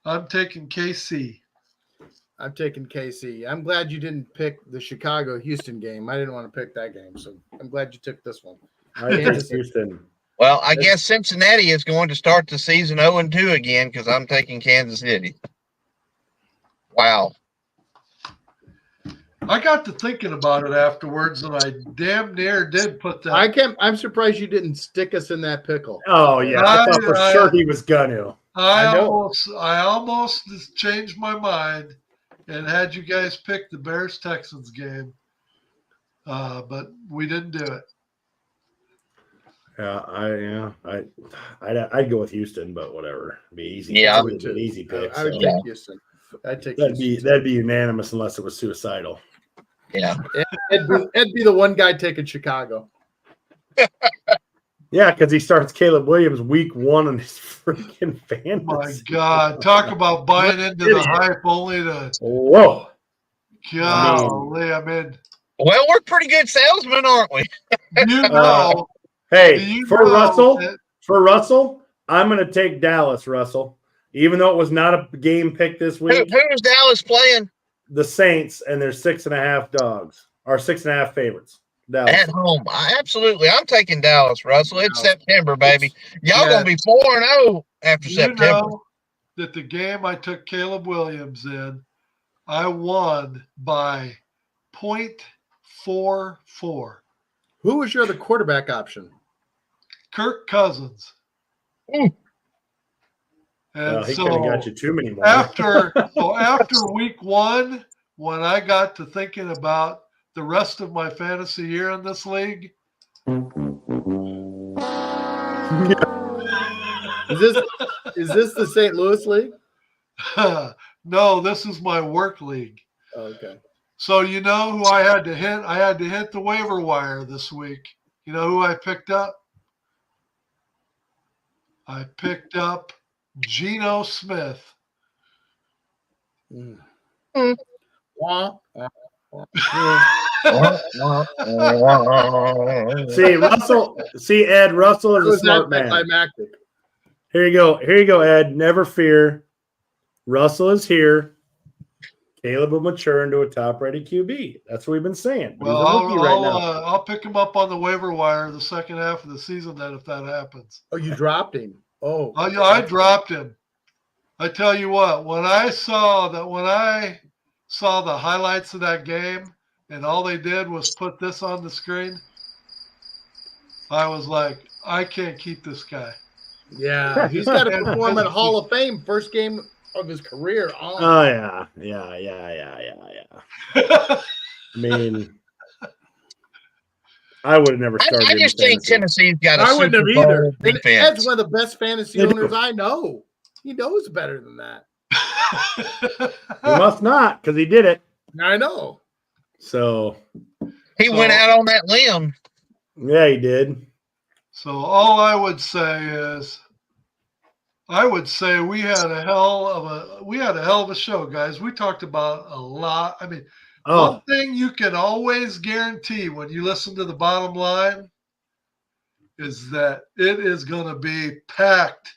I'm taking KC. I'm taking KC. I'm glad you didn't pick the Chicago-Houston game. I didn't want to pick that game, so I'm glad you took this one. I take Houston. Well, I guess Cincinnati is going to start the season 0-2 again because I'm taking Kansas City. Wow. I got to thinking about it afterwards, and I damn near did put that. I'm surprised you didn't stick us in that pickle. Oh yeah, I thought for sure he was gonna. I almost changed my mind and had you guys pick the Bears-Texans game, but we didn't do it. I'd go with Houston, but whatever. It'd be easy. Yeah, it's an easy pick. I would take Houston. I'd take that'd be unanimous unless it was suicidal. Yeah, It'd be the one guy taking Chicago. Yeah, because he starts Caleb Williams week 1 on his freaking fantasy. My God, talk about buying into the hype only to. Whoa. Golly, I mean. Well, we're pretty good salesmen, aren't we? You know. Hey, for Russell, I'm going to take Dallas, Russell. Even though it was not a game pick this week. Who's Dallas playing? The Saints, and they're 6.5 dogs, or 6.5 favorites. Dallas. At home. I'm taking Dallas, Russell. It's September, baby. Y'all going to be 4-0 after September. You know that the game I took Caleb Williams in, I won by 0.44. Who was your other quarterback option? Kirk Cousins. Mm. And Well, he so could have got you too many more. after week 1, when I got to thinking about the rest of my fantasy year in this league, Is this the St. Louis League? no, this is my work league. Oh, okay. So you know who I had to hit? I had to hit the waiver wire this week. You know who I picked up? I picked up Geno Smith. Mm. Mm. Wah, wah. See, Ed, Russell is a smart man. Anticlimactic. Here you go, Ed. Never fear. Russell is here. Caleb will mature into a top-rated QB. That's what we've been saying. But Well, he's a rookie right now. I'll pick him up on the waiver wire the second half of the season then if that happens. Oh, you dropped him. Oh. I dropped him. I tell you what, when I saw the highlights of that game and all they did was put this on the screen, I was like, I can't keep this guy. Yeah, he's got to perform at Hall of Fame first game of his career. Oh, yeah. I mean, I would have never started. I just think Tennessee's got a I wouldn't have Super either. Bowl And defense. Ed's one of the best fantasy owners I know. He knows better than that. He must not, because he did it. I know. So, He went out on that limb. yeah, he did. So all I would say is, we had a hell of a show, guys. We talked about a lot. I mean, one thing you can always guarantee when you listen to the Bottom Line is that it is going to be packed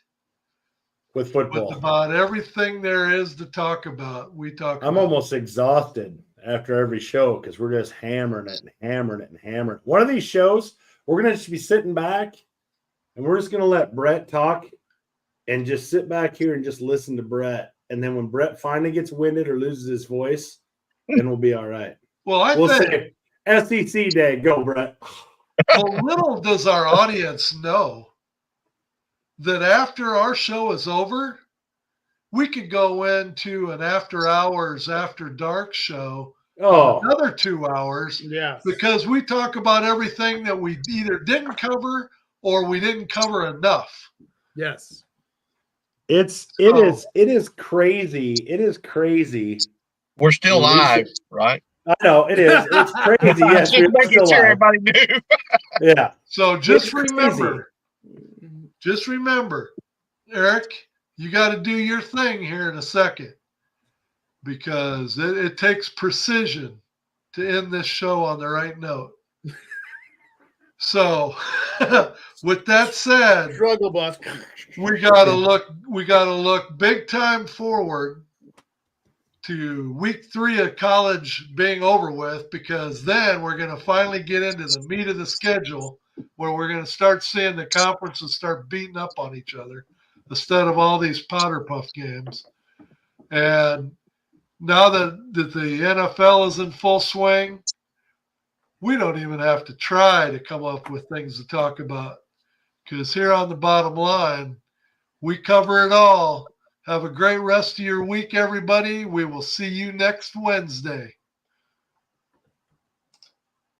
with football. with about everything there is to talk about. I'm almost exhausted after every show because we're just hammering it. One of these shows, we're going to just be sitting back and we're just going to let Brett talk and just sit back here and just listen to Brett. And then when Brett finally gets winded or loses his voice, then we'll be all right. Well, We'll say SEC Day. Go, Brett. Well, little does our audience know that after our show is over, we could go into an after hours, after dark show, another 2 hours, because we talk about everything that we either didn't cover or we didn't cover enough. Yes. It is crazy. It is crazy. We're still live, right? I know it is. It's crazy. Yes, Just making sure everybody knew. Yeah. So just remember, Eric, you got to do your thing here in a second because it takes precision to end this show on the right note. So with that said, struggle bus. we gotta look big time forward to week 3 of college being over with, because then we're going to finally get into the meat of the schedule where we're going to start seeing the conferences start beating up on each other instead of all these powder puff games. And now that the NFL is in full swing, we don't even have to try to come up with things to talk about, because here on the Bottom Line, we cover it all. Have a great rest of your week, everybody. We will see you next Wednesday.